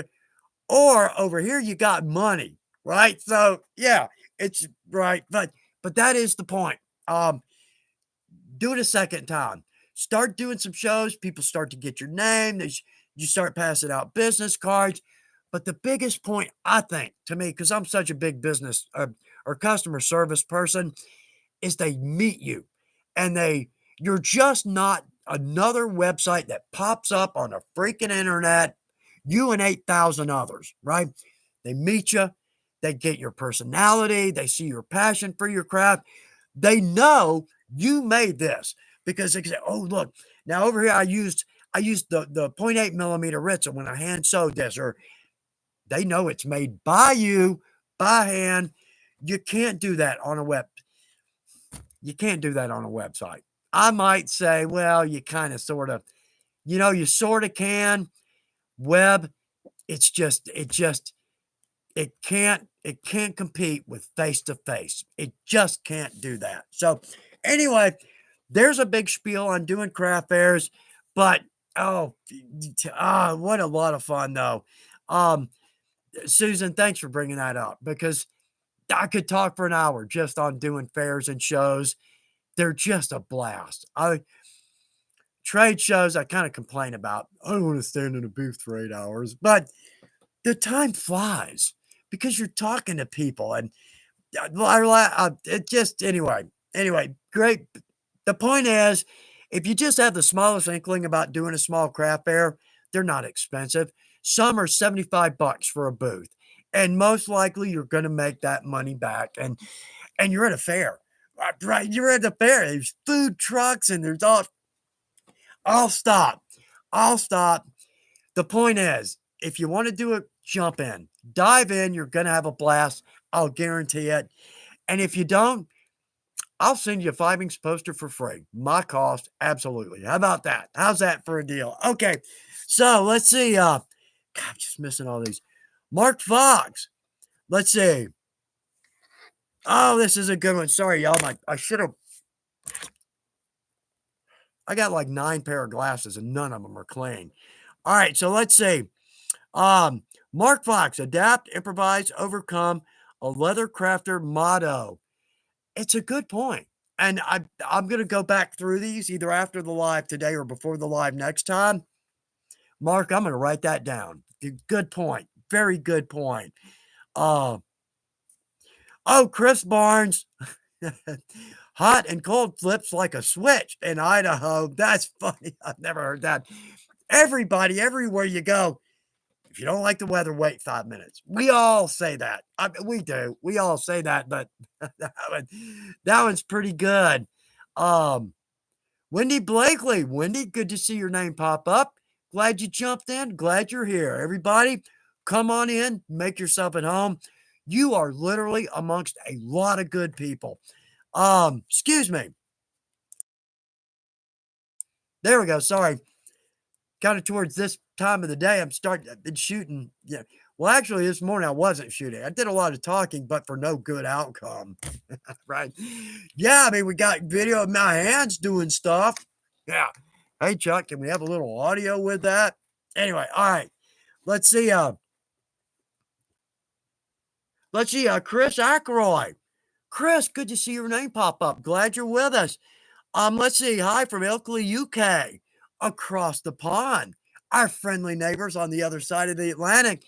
Or over here, you got money, right? So yeah, it's right. But that is the point. Um, do it a second time. Start doing some shows. People start to get your name. You start passing out business cards. But the biggest point, I think, to me, because I'm such a big business or customer service person, is they meet you and you're just not another website that pops up on the freaking internet, you and 8,000 others, right? They meet you, they get your personality, they see your passion for your craft. They know you made this because they can say, oh, look, now over here I used the 0.8 millimeter Ritza when I hand sewed this, or they know it's made by you by hand. You can't do that on a web. You can't do that on a website. I might say, well, you kind of sort of, you sort of can. Web, it can't compete with face to face. It just can't do that. So anyway, there's a big spiel on doing craft fairs, but what a lot of fun though. Um, Susan, thanks for bringing that up because I could talk for an hour just on doing fairs and shows. They're just a blast. Trade shows I kind of complain about. I don't want to stand in a booth for 8 hours, but the time flies because you're talking to people and it just anyway, great. The point is, if you just have the smallest inkling about doing a small craft fair, they're not expensive. Some are $75 for a booth, and most likely you're going to make that money back. And you're at a fair, right? You're at the fair. There's food trucks and there's all. I'll stop. I'll stop. The point is, if you want to do it, jump in, dive in. You're going to have a blast. I'll guarantee it. And if you don't, I'll send you a 5-inch poster for free. My cost, absolutely. How about that? How's that for a deal? Okay, so let's see. God, I'm just missing all these. Mark Fox. Let's see. Oh, this is a good one. Sorry, y'all. I should have. I got like 9 pair of glasses and none of them are clean. All right, so let's see. Mark Fox, adapt, improvise, overcome, a leather crafter motto. It's a good point. And I'm going to go back through these either after the live today or before the live next time. Mark, I'm going to write that down. Good point. Very good point. Oh, Chris Barnes. Hot and cold flips like a switch in Idaho. That's funny. I've never heard that. Everybody, everywhere you go, if you don't like the weather, wait 5 minutes. We all say that. We do. We all say that, but that one's pretty good. Wendy Blakely. Wendy, good to see your name pop up. Glad you jumped in. Glad you're here. Everybody, come on in. Make yourself at home. You are literally amongst a lot of good people. Excuse me. There we go. Sorry. Kind of towards this time of the day, I've been shooting. Yeah. Well, actually, this morning I wasn't shooting. I did a lot of talking, but for no good outcome. Right. Yeah. I mean, we got video of my hands doing stuff. Yeah. Hey, Chuck, can we have a little audio with that? Anyway. All right. Let's see. Chris Ackroyd. Chris, good to see your name pop up. Glad you're with us. Let's see. Hi from Ilkley, UK, across the pond. Our friendly neighbors on the other side of the Atlantic.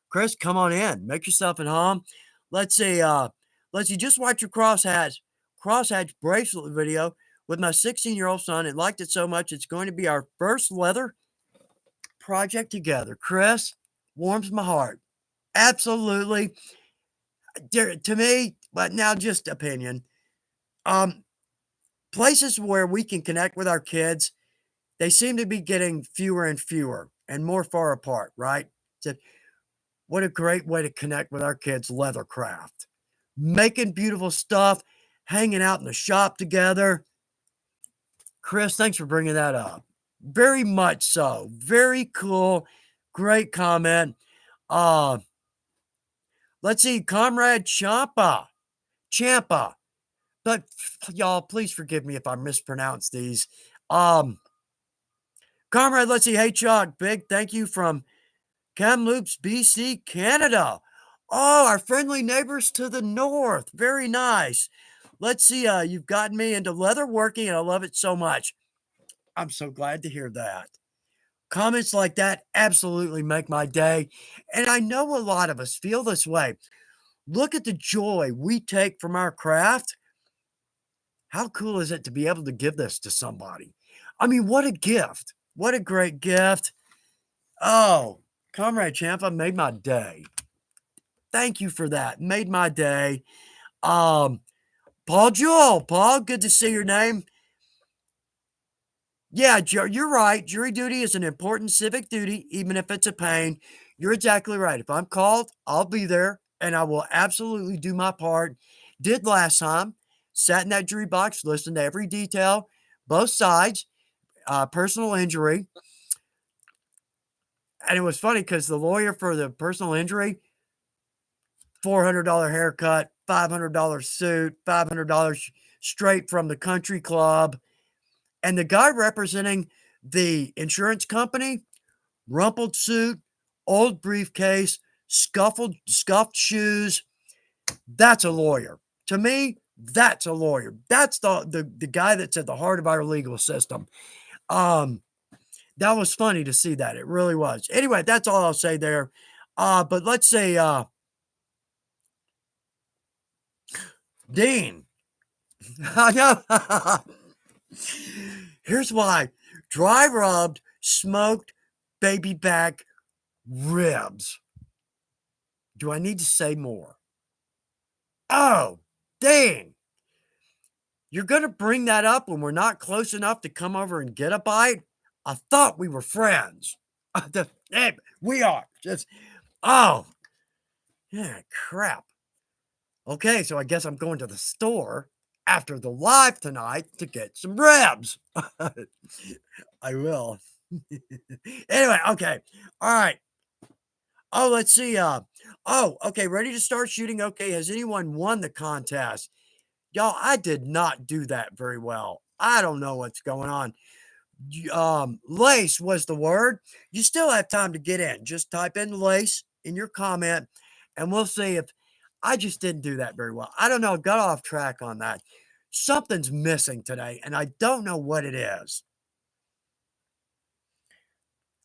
Chris, come on in. Make yourself at home. Let's see. Just watch your crosshatch bracelet video with my 16-year-old son and liked it so much. It's going to be our first leather project together. Chris, warms my heart. Absolutely. To me, but now just opinion. Um, Places where we can connect with our kids, they seem to be getting fewer and fewer and more far apart, right? So what a great way to connect with our kids, leathercraft. Making beautiful stuff, hanging out in the shop together. Chris, thanks for bringing that up. Very much so. Very cool. Great comment. Uh, let's see, Comrade Champa. But y'all, please forgive me if I mispronounce these. Um, Comrade, let's see. Hey, Chuck, big thank you from Kamloops, BC, Canada. Oh, our friendly neighbors to the north. Very nice. Let's see. You've gotten me into leather working, and I love it so much. I'm so glad to hear that. Comments like that absolutely make my day. And I know a lot of us feel this way. Look at the joy we take from our craft. How cool is it to be able to give this to somebody? I mean, what a gift. What a great gift. Oh, Comrade Champa made my day. Thank you for that. Made my day. Um, Paul, good to see your name. Yeah, you're right. Jury duty is an important civic duty, even if it's a pain. You're exactly right. If I'm called, I'll be there and I will absolutely do my part. Did last time, sat in that jury box, listened to every detail, both sides, personal injury. And it was funny because the lawyer for the personal injury, $400 haircut, $500 suit, $500 straight from the country club. And the guy representing the insurance company, rumpled suit, old briefcase, scuffed shoes. That's a lawyer. To me, that's a lawyer. That's the guy that's at the heart of our legal system. Um, that was funny to see that. It really was. Anyway, that's all I'll say there. But let's say Dean. I know. Here's why. Dry rubbed, smoked baby back ribs. Do I need to say more? Oh, dang. You're going to bring that up when we're not close enough to come over and get a bite? I thought we were friends. We are. Just, oh, yeah, crap. Okay, so I guess I'm going to the store after the live tonight to get some ribs. I will. Anyway, okay. All right. Oh, let's see. Okay, ready to start shooting. Okay, has anyone won the contest? Y'all, I did not do that very well. I don't know what's going on. Lace was the word. You still have time to get in. Just type in lace in your comment, and we'll see if I just didn't do that very well. I don't know. Got off track on that. Something's missing today, and I don't know what it is.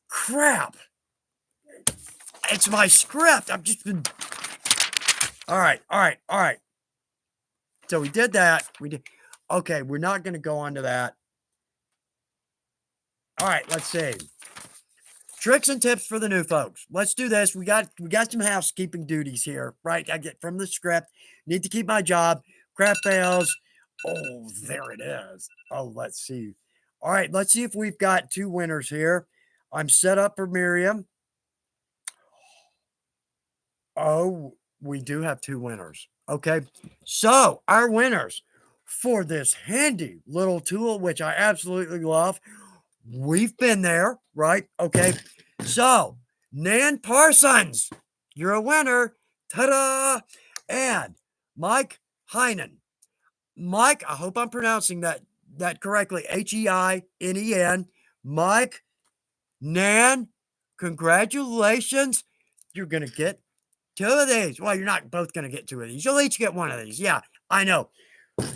Crap. It's my script. I've just been. All right. So we did that. We did. Okay, we're not going to go on to that. All right, let's see. Tricks and tips for the new folks. Let's do this. We got some housekeeping duties here, right? I get from the script. Need to keep my job. Crap fails. Oh, there it is. Oh, let's see. All right, let's see if we've got two winners here. I'm set up for Miriam. Oh, we do have two winners. Okay. So our winners for this handy little tool, which I absolutely love. We've been there, right? Okay. So, Nan Parsons, you're a winner. Ta-da! And Mike Heinen. Mike, I hope I'm pronouncing that correctly. Heinen. Mike, Nan, congratulations. You're going to get two of these. Well, you're not both going to get two of these. You'll each get one of these. Yeah, I know.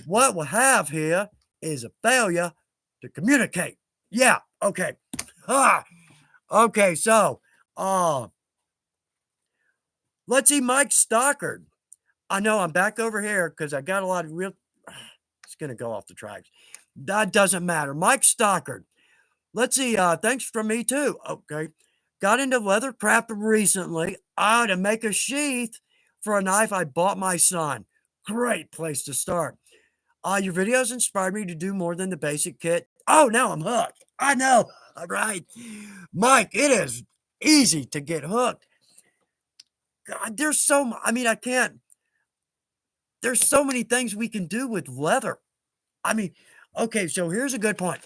What we'll have here is a failure to communicate. Yeah, okay. Okay, so let's see, Mike Stockard. I know I'm back over here because I got a lot of real. It's gonna go off the tracks. That doesn't matter. Mike Stockard. Let's see. Thanks from me too. Okay. got into leather craft recently. To make a sheath for a knife I bought my son. Great place to start. Your videos inspired me to do more than the basic kit. Oh, now I'm hooked. I know. All right. Mike, it is easy to get hooked. God, I mean, I can't, there's so many things we can do with leather. I mean, okay, so here's a good point.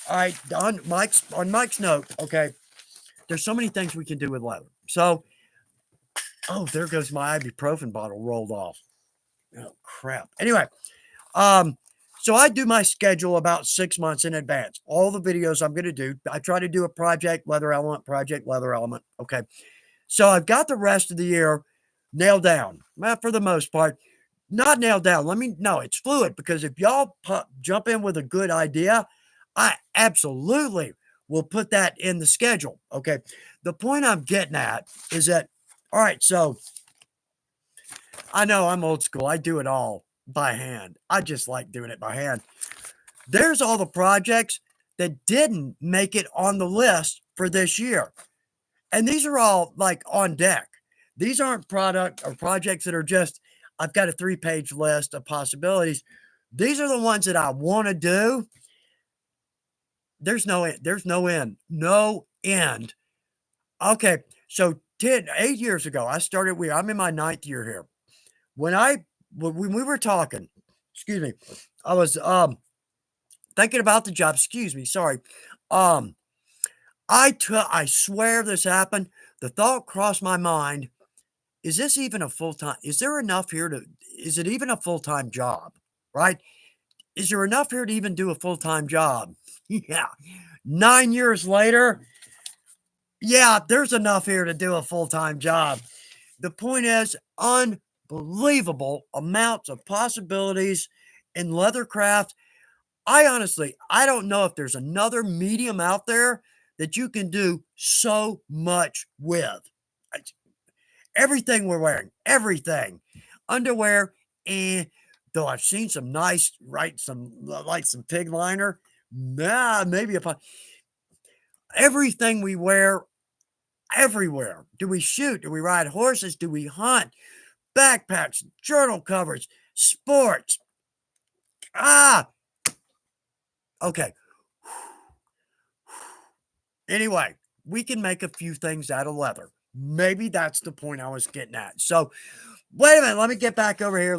All right, on Mike's note, okay, there's so many things we can do with leather. So, oh, there goes my ibuprofen bottle rolled off. Oh, crap. Anyway, Um, so I do my schedule about 6 months in advance. All the videos I'm going to do, I try to do a project, leather element, project, leather element. Okay. So I've got the rest of the year nailed down. Well, for the most part, not nailed down. No, it's fluid because if y'all jump in with a good idea, I absolutely will put that in the schedule. Okay. The point I'm getting at is that, all right, so I know I'm old school. I do it all by hand. I just like doing it by hand. There's all the projects that didn't make it on the list for this year. And these are all like on deck. These aren't product or projects that are just, I've got a 3-page list of possibilities. These are the ones that I want to do. There's no end. There's no end. No end. Okay. So 8 years ago, I'm in my 9th year here. When we were talking, excuse me, I was thinking about the job. Excuse me, sorry. Um, I swear this happened. The thought crossed my mind: is this even a full time? Is there enough here to? Is it even a full time job? Right? Is there enough here to even do a full time job? Yeah. 9 years later, yeah, there's enough here to do a full time job. The point is, unbelievable amounts of possibilities in leathercraft. I don't know if there's another medium out there that you can do so much with. Everything we're wearing, everything, underwear, and though I've seen some nice, right, some pig liner, maybe upon everything we wear everywhere. Do we shoot? Do we ride horses? Do we hunt? Backpacks, journal covers, sports. Ah, okay. Anyway, we can make a few things out of leather. Maybe that's the point I was getting at. So, wait a minute. Let me get back over here.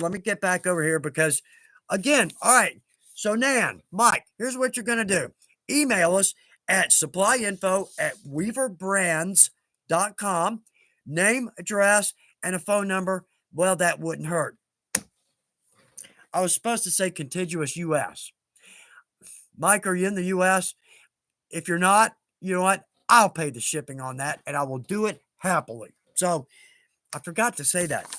Because, again, all right. So, Nan, Mike, here's what you're going to do. Email us at supplyinfo@weaverbrands.com. Name, address, and a phone number. Well, that wouldn't hurt. I was supposed to say contiguous U.S. Mike, are you in the U.S.? If you're not, you know what? I'll pay the shipping on that and I will do it happily. So I forgot to say that.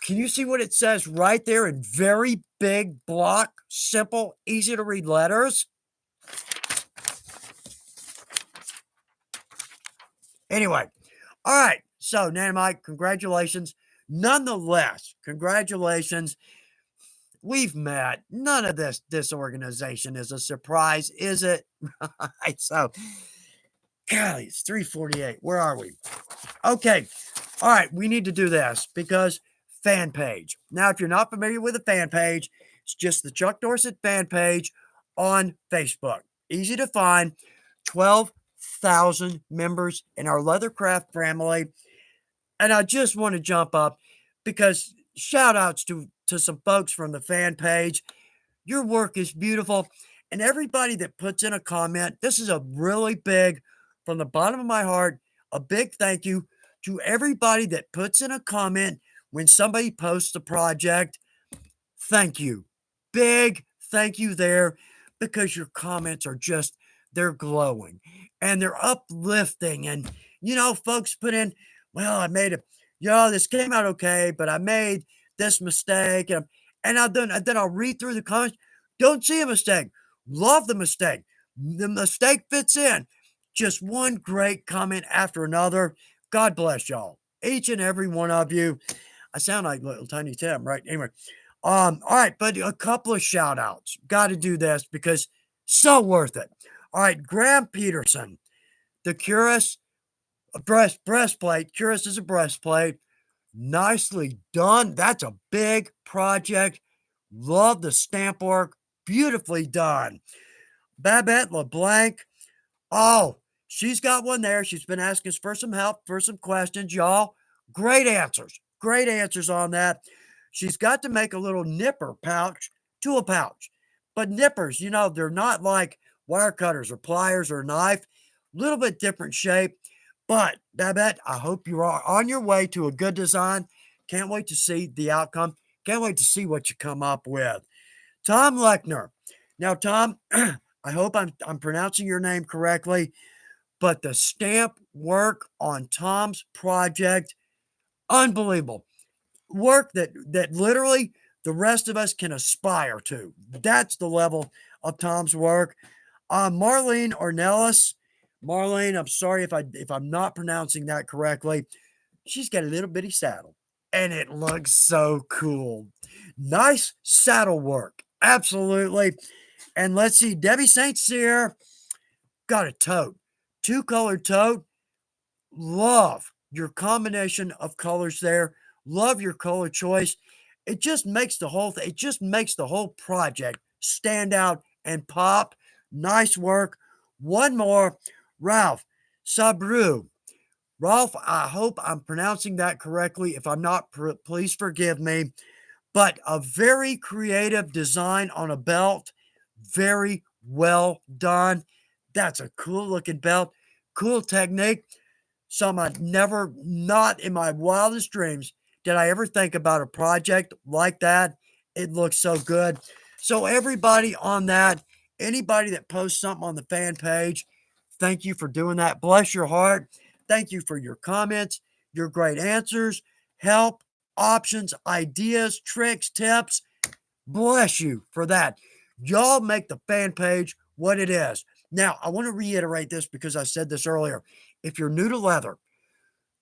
Can you see what it says right there in very big block, simple, easy to read letters? Anyway, all right. So, Nan and Mike, congratulations. Nonetheless, congratulations. We've met. None of this organization is a surprise, is it? Right. So, golly, it's 3:48. Where are we? Okay. All right. We need to do this because fan page. Now, if you're not familiar with a fan page, it's just the Chuck Dorsett fan page on Facebook. Easy to find. 12,000 members in our Leathercraft family. And I just want to jump up because shout outs to some folks from the fan page. Your work is beautiful. And everybody that puts in a comment, this is a really big, from the bottom of my heart, a big thank you to everybody that puts in a comment when somebody posts a project. Thank you. Big thank you there because your comments are just, they're glowing and they're uplifting. And, folks put in, well, I made it, this came out okay, but I made this mistake. And then I'll read through the comments. Don't see a mistake. Love the mistake. The mistake fits in. Just one great comment after another. God bless y'all. Each and every one of you. I sound like little Tiny Tim, right? Anyway. All right, but a couple of shout outs. Got to do this because so worth it. All right, Graham Peterson. The Curious breastplate. Curious is a breastplate. Nicely done. That's a big project. Love the stamp work. Beautifully done. Babette LeBlanc. Oh, she's got one there. She's been asking us for some help, for some questions, y'all. Great answers. Great answers on that. She's got to make a little nipper pouch to a pouch. But nippers, they're not like wire cutters or pliers or a knife. Little bit different shape. But Babette, I hope you are on your way to a good design. Can't wait to see the outcome. Can't wait to see what you come up with. Tom Lechner. Now, Tom, I hope I'm pronouncing your name correctly, but the stamp work on Tom's project, unbelievable. Work that literally the rest of us can aspire to. That's the level of Tom's work. Marlene Ornelas. Marlene, I'm sorry if I'm not pronouncing that correctly. She's got a little bitty saddle, and it looks so cool. Nice saddle work. Absolutely. And let's see, Debbie St. Cyr got a tote. Two-colored tote. Love your combination of colors there. Love your color choice. It just makes the whole thing, it just makes the whole project stand out and pop. Nice work. One more. Ralph Sabru. Ralph, I hope I'm pronouncing that correctly. If I'm not, please forgive me. But a very creative design on a belt. Very well done. That's a cool looking belt. Cool technique. Some I never, not in my wildest dreams, did I ever think about a project like that. It looks so good. So everybody on that, anybody that posts something on the fan page, thank you for doing that. Bless your heart. Thank you for your comments, your great answers, help, options, ideas, tricks, tips. Bless you for that. Y'all make the fan page what it is. Now, I want to reiterate this because I said this earlier. If you're new to leather,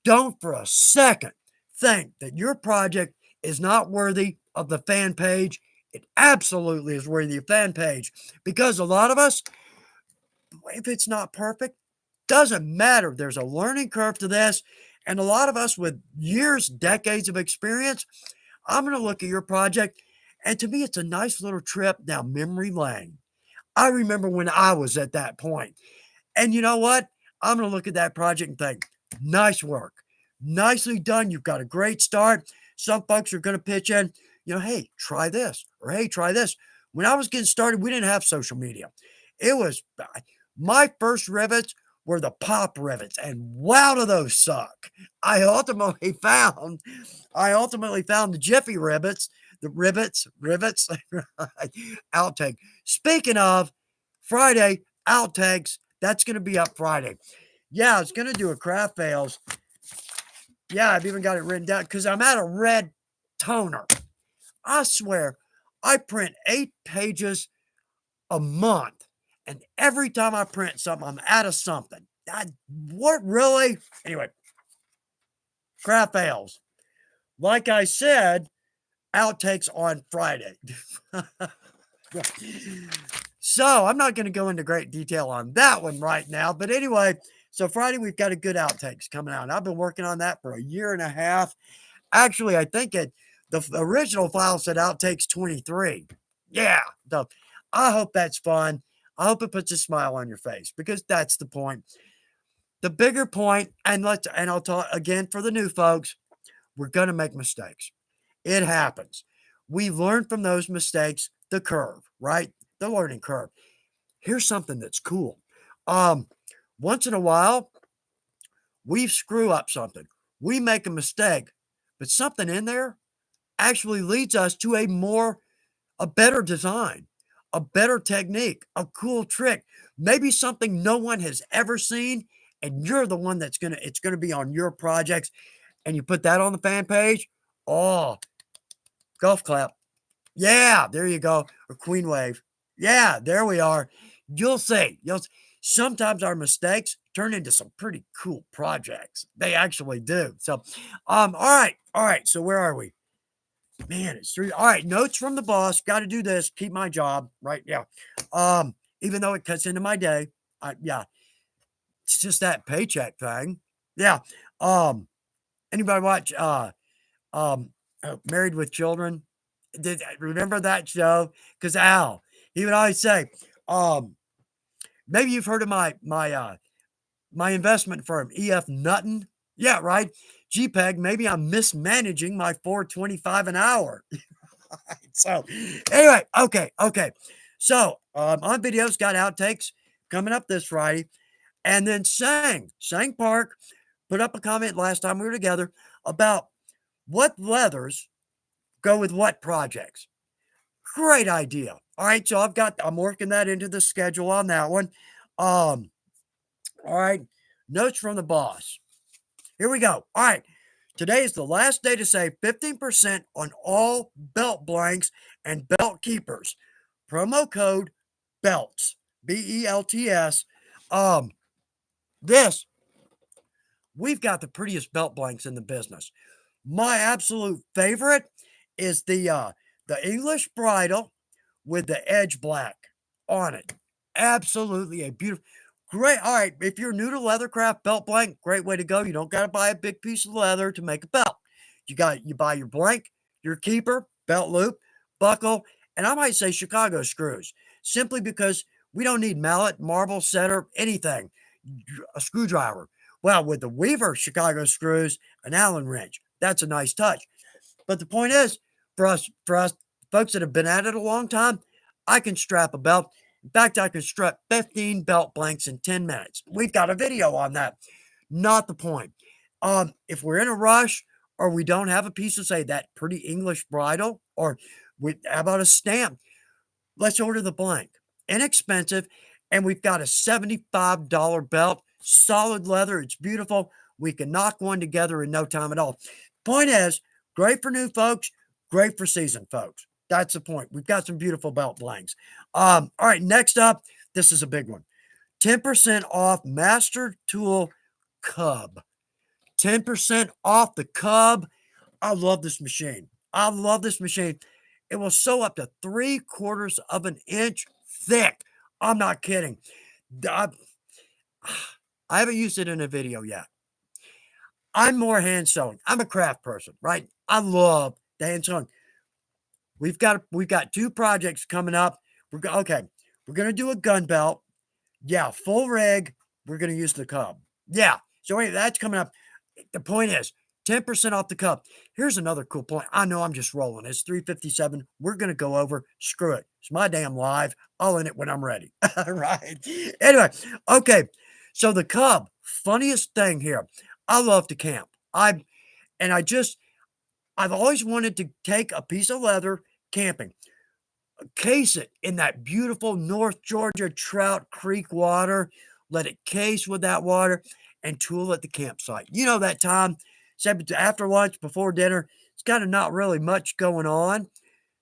don't for a second think that your project is not worthy of the fan page. It absolutely is worthy of fan page because a lot of us, if it's not perfect, doesn't matter. There's a learning curve to this. And a lot of us with years, decades of experience, I'm going to look at your project. And to me, it's a nice little trip down memory lane. I remember when I was at that point. And you know what? I'm going to look at that project and think, nice work. Nicely done. You've got a great start. Some folks are going to pitch in, hey, try this, or hey, try this. When I was getting started, we didn't have social media. It was my first rivets were the pop rivets, and wow, do those suck. I ultimately found the Jiffy rivets, rivets, outtake. Speaking of Friday, outtakes, that's going to be up Friday. Yeah, I was going to do a craft fails. Yeah, I've even got it written down because I'm out of red toner. I swear, I print 8 pages a month. And every time I print something, I'm out of something. What really? Anyway, craft fails. Like I said, outtakes on Friday. So I'm not going to go into great detail on that one right now. But anyway, so Friday, we've got a good outtakes coming out. I've been working on that for a year and a half. Actually, I think the original file said outtakes 23. Yeah. So I hope that's fun. I hope it puts a smile on your face because that's the point. The bigger point, and I'll talk again for the new folks, we're going to make mistakes. It happens. We learn from those mistakes, the curve, right? The learning curve. Here's something that's cool. Once in a while, we screw up something. We make a mistake, but something in there actually leads us to a better design, a better technique, a cool trick, maybe something no one has ever seen, and you're the one it's going to be on your projects, and you put that on the fan page. Oh, golf clap. Yeah, there you go. Or queen wave. Yeah, there we are. You'll see. Sometimes our mistakes turn into some pretty cool projects. They actually do. So, all right. So where are we? Man, it's 3. All right, notes from the boss. Got to do this. Keep my job. Right? Yeah. Even though it cuts into my day. Yeah. It's just that paycheck thing. Yeah. Um, Anybody watch um Married with Children? Did remember that show? Because Al, he would always say, um, maybe you've heard of my investment firm, EF Nutton. Yeah, right. GPEG, maybe I'm mismanaging my 425 an hour. So anyway, okay. So on videos, got outtakes coming up this Friday. And then Sang Park put up a comment last time we were together about what leathers go with what projects. Great idea. All right, so I'm working that into the schedule on that one. Um, all right, notes from the boss. Here we go. All right, today is the last day to save 15% on all belt blanks and belt keepers. Promo code BELTS, BELTS. Um, this we've got the prettiest belt blanks in the business. My absolute favorite is the English bridle with the edge black on it. Absolutely a beautiful, great. All right, if you're new to leathercraft belt blank, great way to go. You don't got to buy a big piece of leather to make a belt. You buy your blank, your keeper, belt loop, buckle, and I might say Chicago screws, simply because we don't need mallet, marble, setter, anything. A screwdriver. Well, with the Weaver Chicago screws, an Allen wrench. That's a nice touch. But the point is, for us folks that have been at it a long time, I can strap a belt. In fact, I can strap 15 belt blanks in 10 minutes. We've got a video on that. Not the point. If we're in a rush or we don't have a piece of, say, that pretty English bridle, or how about a stamp? Let's order the blank. Inexpensive, and we've got a $75 belt, solid leather. It's beautiful. We can knock one together in no time at all. Point is, great for new folks, great for seasoned folks. That's the point. We've got some beautiful belt blanks. All right, next up, this is a big one. 10% off Master Tool Cub. 10% off the Cub. I love this machine. I love this machine. It will sew up to 3/4 of an inch thick. I'm not kidding. I, I haven't used it in a video yet. I'm more hand sewing. I'm a craft person, right? I love the hand sewing. We've got two projects coming up. We're gonna do a gun belt. Yeah, full rig. We're gonna use the Cub. Yeah. So anyway, that's coming up. The point is 10% off the Cub. Here's another cool point. I know I'm just rolling. It's 3:57. We're gonna go over. Screw it. It's my damn live. I'll end it when I'm ready. Right. Anyway, okay. So the Cub, funniest thing here. I love to camp. And I've always wanted to take a piece of leather camping, case it in that beautiful North Georgia Trout Creek water, let it case with that water, and tool at the campsite. You know that time, say after lunch, before dinner, it's kind of not really much going on.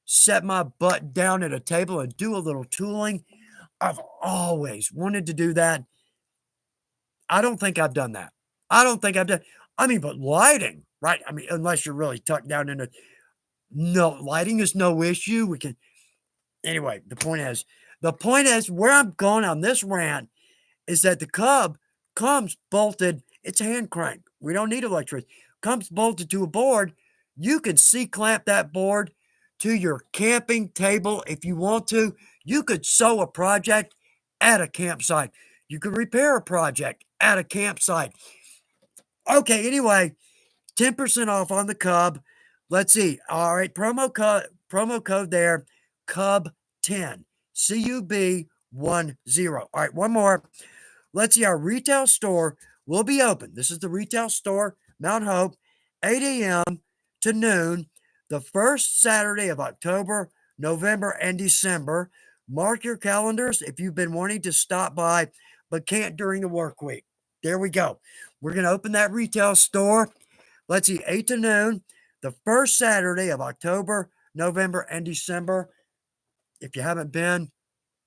Set my butt down at a table and do a little tooling. I've always wanted to do that. I don't think I've done that. I don't think I've done. I mean, but lighting, right? I mean, unless you're really tucked down in a no, lighting is no issue. We can anyway. The point is where I'm going on this rant is that the Cub comes bolted. It's a hand crank. We don't need electricity. Comes bolted to a board. You can C-clamp that board to your camping table if you want to. You could sew a project at a campsite. You could repair a project at a campsite. Okay, anyway, 10% off on the Cub. Let's see. All right, promo code there, Cub10. CUB10. All right, one more. Let's see. Our retail store will be open. This is the retail store, Mount Hope, 8 a.m. to noon, the first Saturday of October, November, and December. Mark your calendars if you've been wanting to stop by but can't during the work week. There we go. We're going to open that retail store. Let's see, 8 to noon, the first Saturday of October, November, and December. If you haven't been,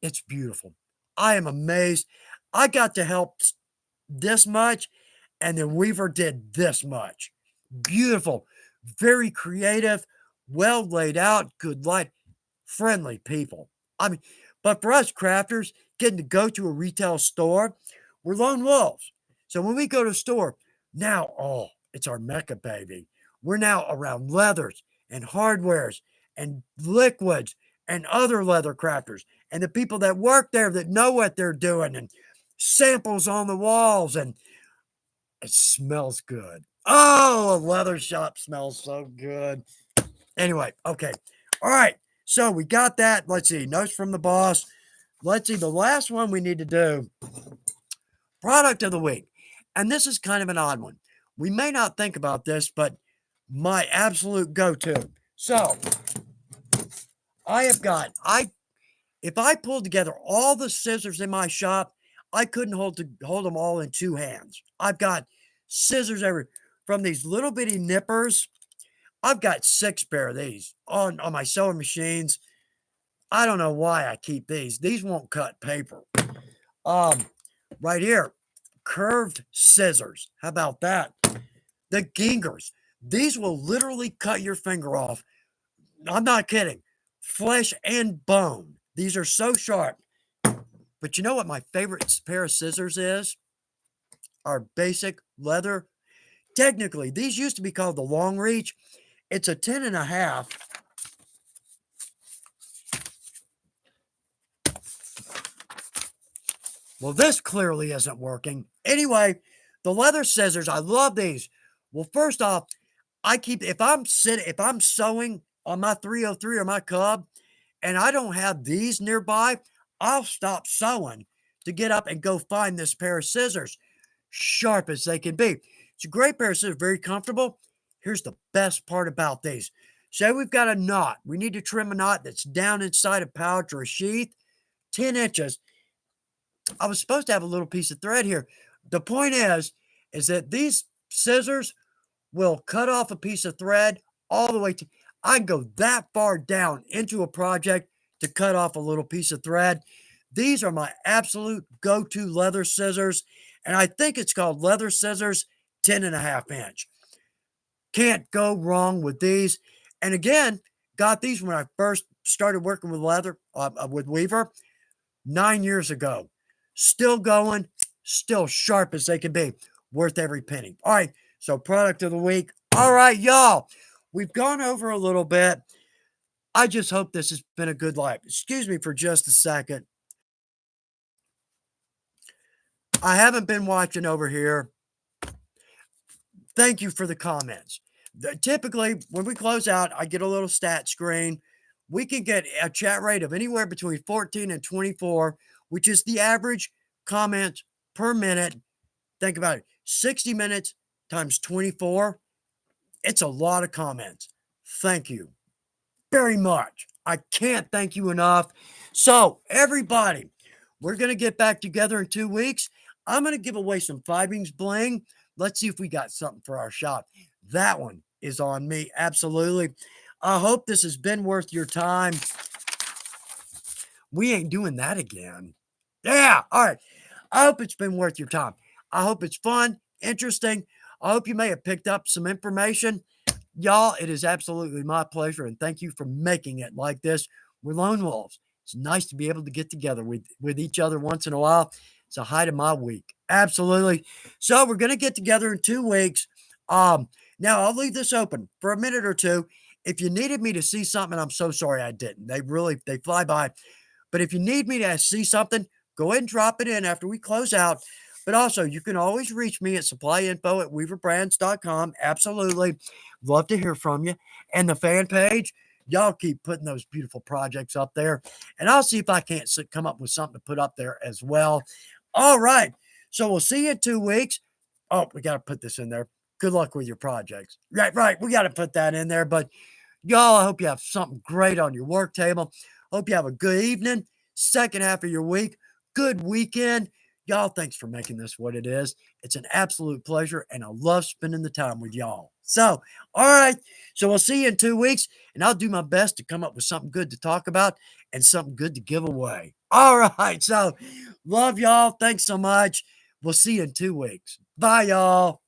it's beautiful. I am amazed. I got to help this much, and then Weaver did this much. Beautiful, very creative, well laid out, good light, friendly people. I mean, but for us crafters, getting to go to a retail store We're lone wolves. So when we go to a store, now, oh, it's our mecca, baby. We're now around leathers and hardwares and liquids and other leather crafters and the people that work there that know what they're doing and samples on the walls, and it smells good. Oh, a leather shop smells so good. Anyway, okay. All right. So we got that. Let's see. Notes from the boss. Let's see. The last one we need to do, product of the week. And this is kind of an odd one. We may not think about this, but my absolute go-to. So if I pulled together all the scissors in my shop, I couldn't hold them all in two hands. I've got scissors from these little bitty nippers. I've got 6 pair of these on my sewing machines. I don't know why I keep these. These won't cut paper. Right here, curved scissors. How about that? The Gingers. These will literally cut your finger off. I'm not kidding. Flesh and bone. These are so sharp. But you know what my favorite pair of scissors is? Our basic leather. Technically, these used to be called the long reach. It's a 10.5. Well, this clearly isn't working. Anyway, the leather scissors, I love these. Well, first off, if I'm sewing on my 303 or my Cub and I don't have these nearby, I'll stop sewing to get up and go find this pair of scissors. Sharp as they can be. It's a great pair of scissors, very comfortable. Here's the best part about these. Say we've got a knot. We need to trim a knot that's down inside a pouch or a sheath, 10 inches. I was supposed to have a little piece of thread here. The point is that these scissors will cut off a piece of thread all the way to, I can go that far down into a project to cut off a little piece of thread. These are my absolute go-to leather scissors, and I think it's called leather scissors 10.5 inch. Can't go wrong with these. And again, got these when I first started working with leather, with Weaver, 9 years ago. Still going, still sharp as they can be. Worth every penny. All right, so product of the week. All right, y'all. We've gone over a little bit. I just hope this has been a good life. Excuse me for just a second. I haven't been watching over here. Thank you for the comments. Typically, when we close out, I get a little stat screen. We can get a chat rate of anywhere between 14 and 24, which is the average comments per minute. Think about it. 60 minutes times 24. It's a lot of comments. Thank you very much. I can't thank you enough. So, everybody, we're going to get back together in 2 weeks. I'm going to give away some Fibings bling. Let's see if we got something for our shop. That one is on me. Absolutely. I hope this has been worth your time. We ain't doing that again. Yeah. All right. I hope it's been worth your time. I hope it's fun, interesting. I hope you may have picked up some information. Y'all, it is absolutely my pleasure, and thank you for making it like this. We're lone wolves. It's nice to be able to get together with each other once in a while. It's a height of my week. Absolutely. So we're going to get together in 2 weeks. Now, I'll leave this open for a minute or two. If you needed me to see something, I'm so sorry I didn't. They fly by. But if you need me to see something, go ahead and drop it in after we close out. But also, you can always reach me at supplyinfo@weaverbrands.com. Absolutely. Love to hear from you. And the fan page, y'all keep putting those beautiful projects up there. And I'll see if I can't come up with something to put up there as well. All right. So we'll see you in 2 weeks. Oh, we got to put this in there. Good luck with your projects. Right. We got to put that in there. But y'all, I hope you have something great on your work table. Hope you have a good evening, second half of your week, good weekend. Y'all, thanks for making this what it is. It's an absolute pleasure, and I love spending the time with y'all. So, all right. So we'll see you in 2 weeks, and I'll do my best to come up with something good to talk about and something good to give away. All right. So, love y'all. Thanks so much. We'll see you in 2 weeks. Bye, y'all.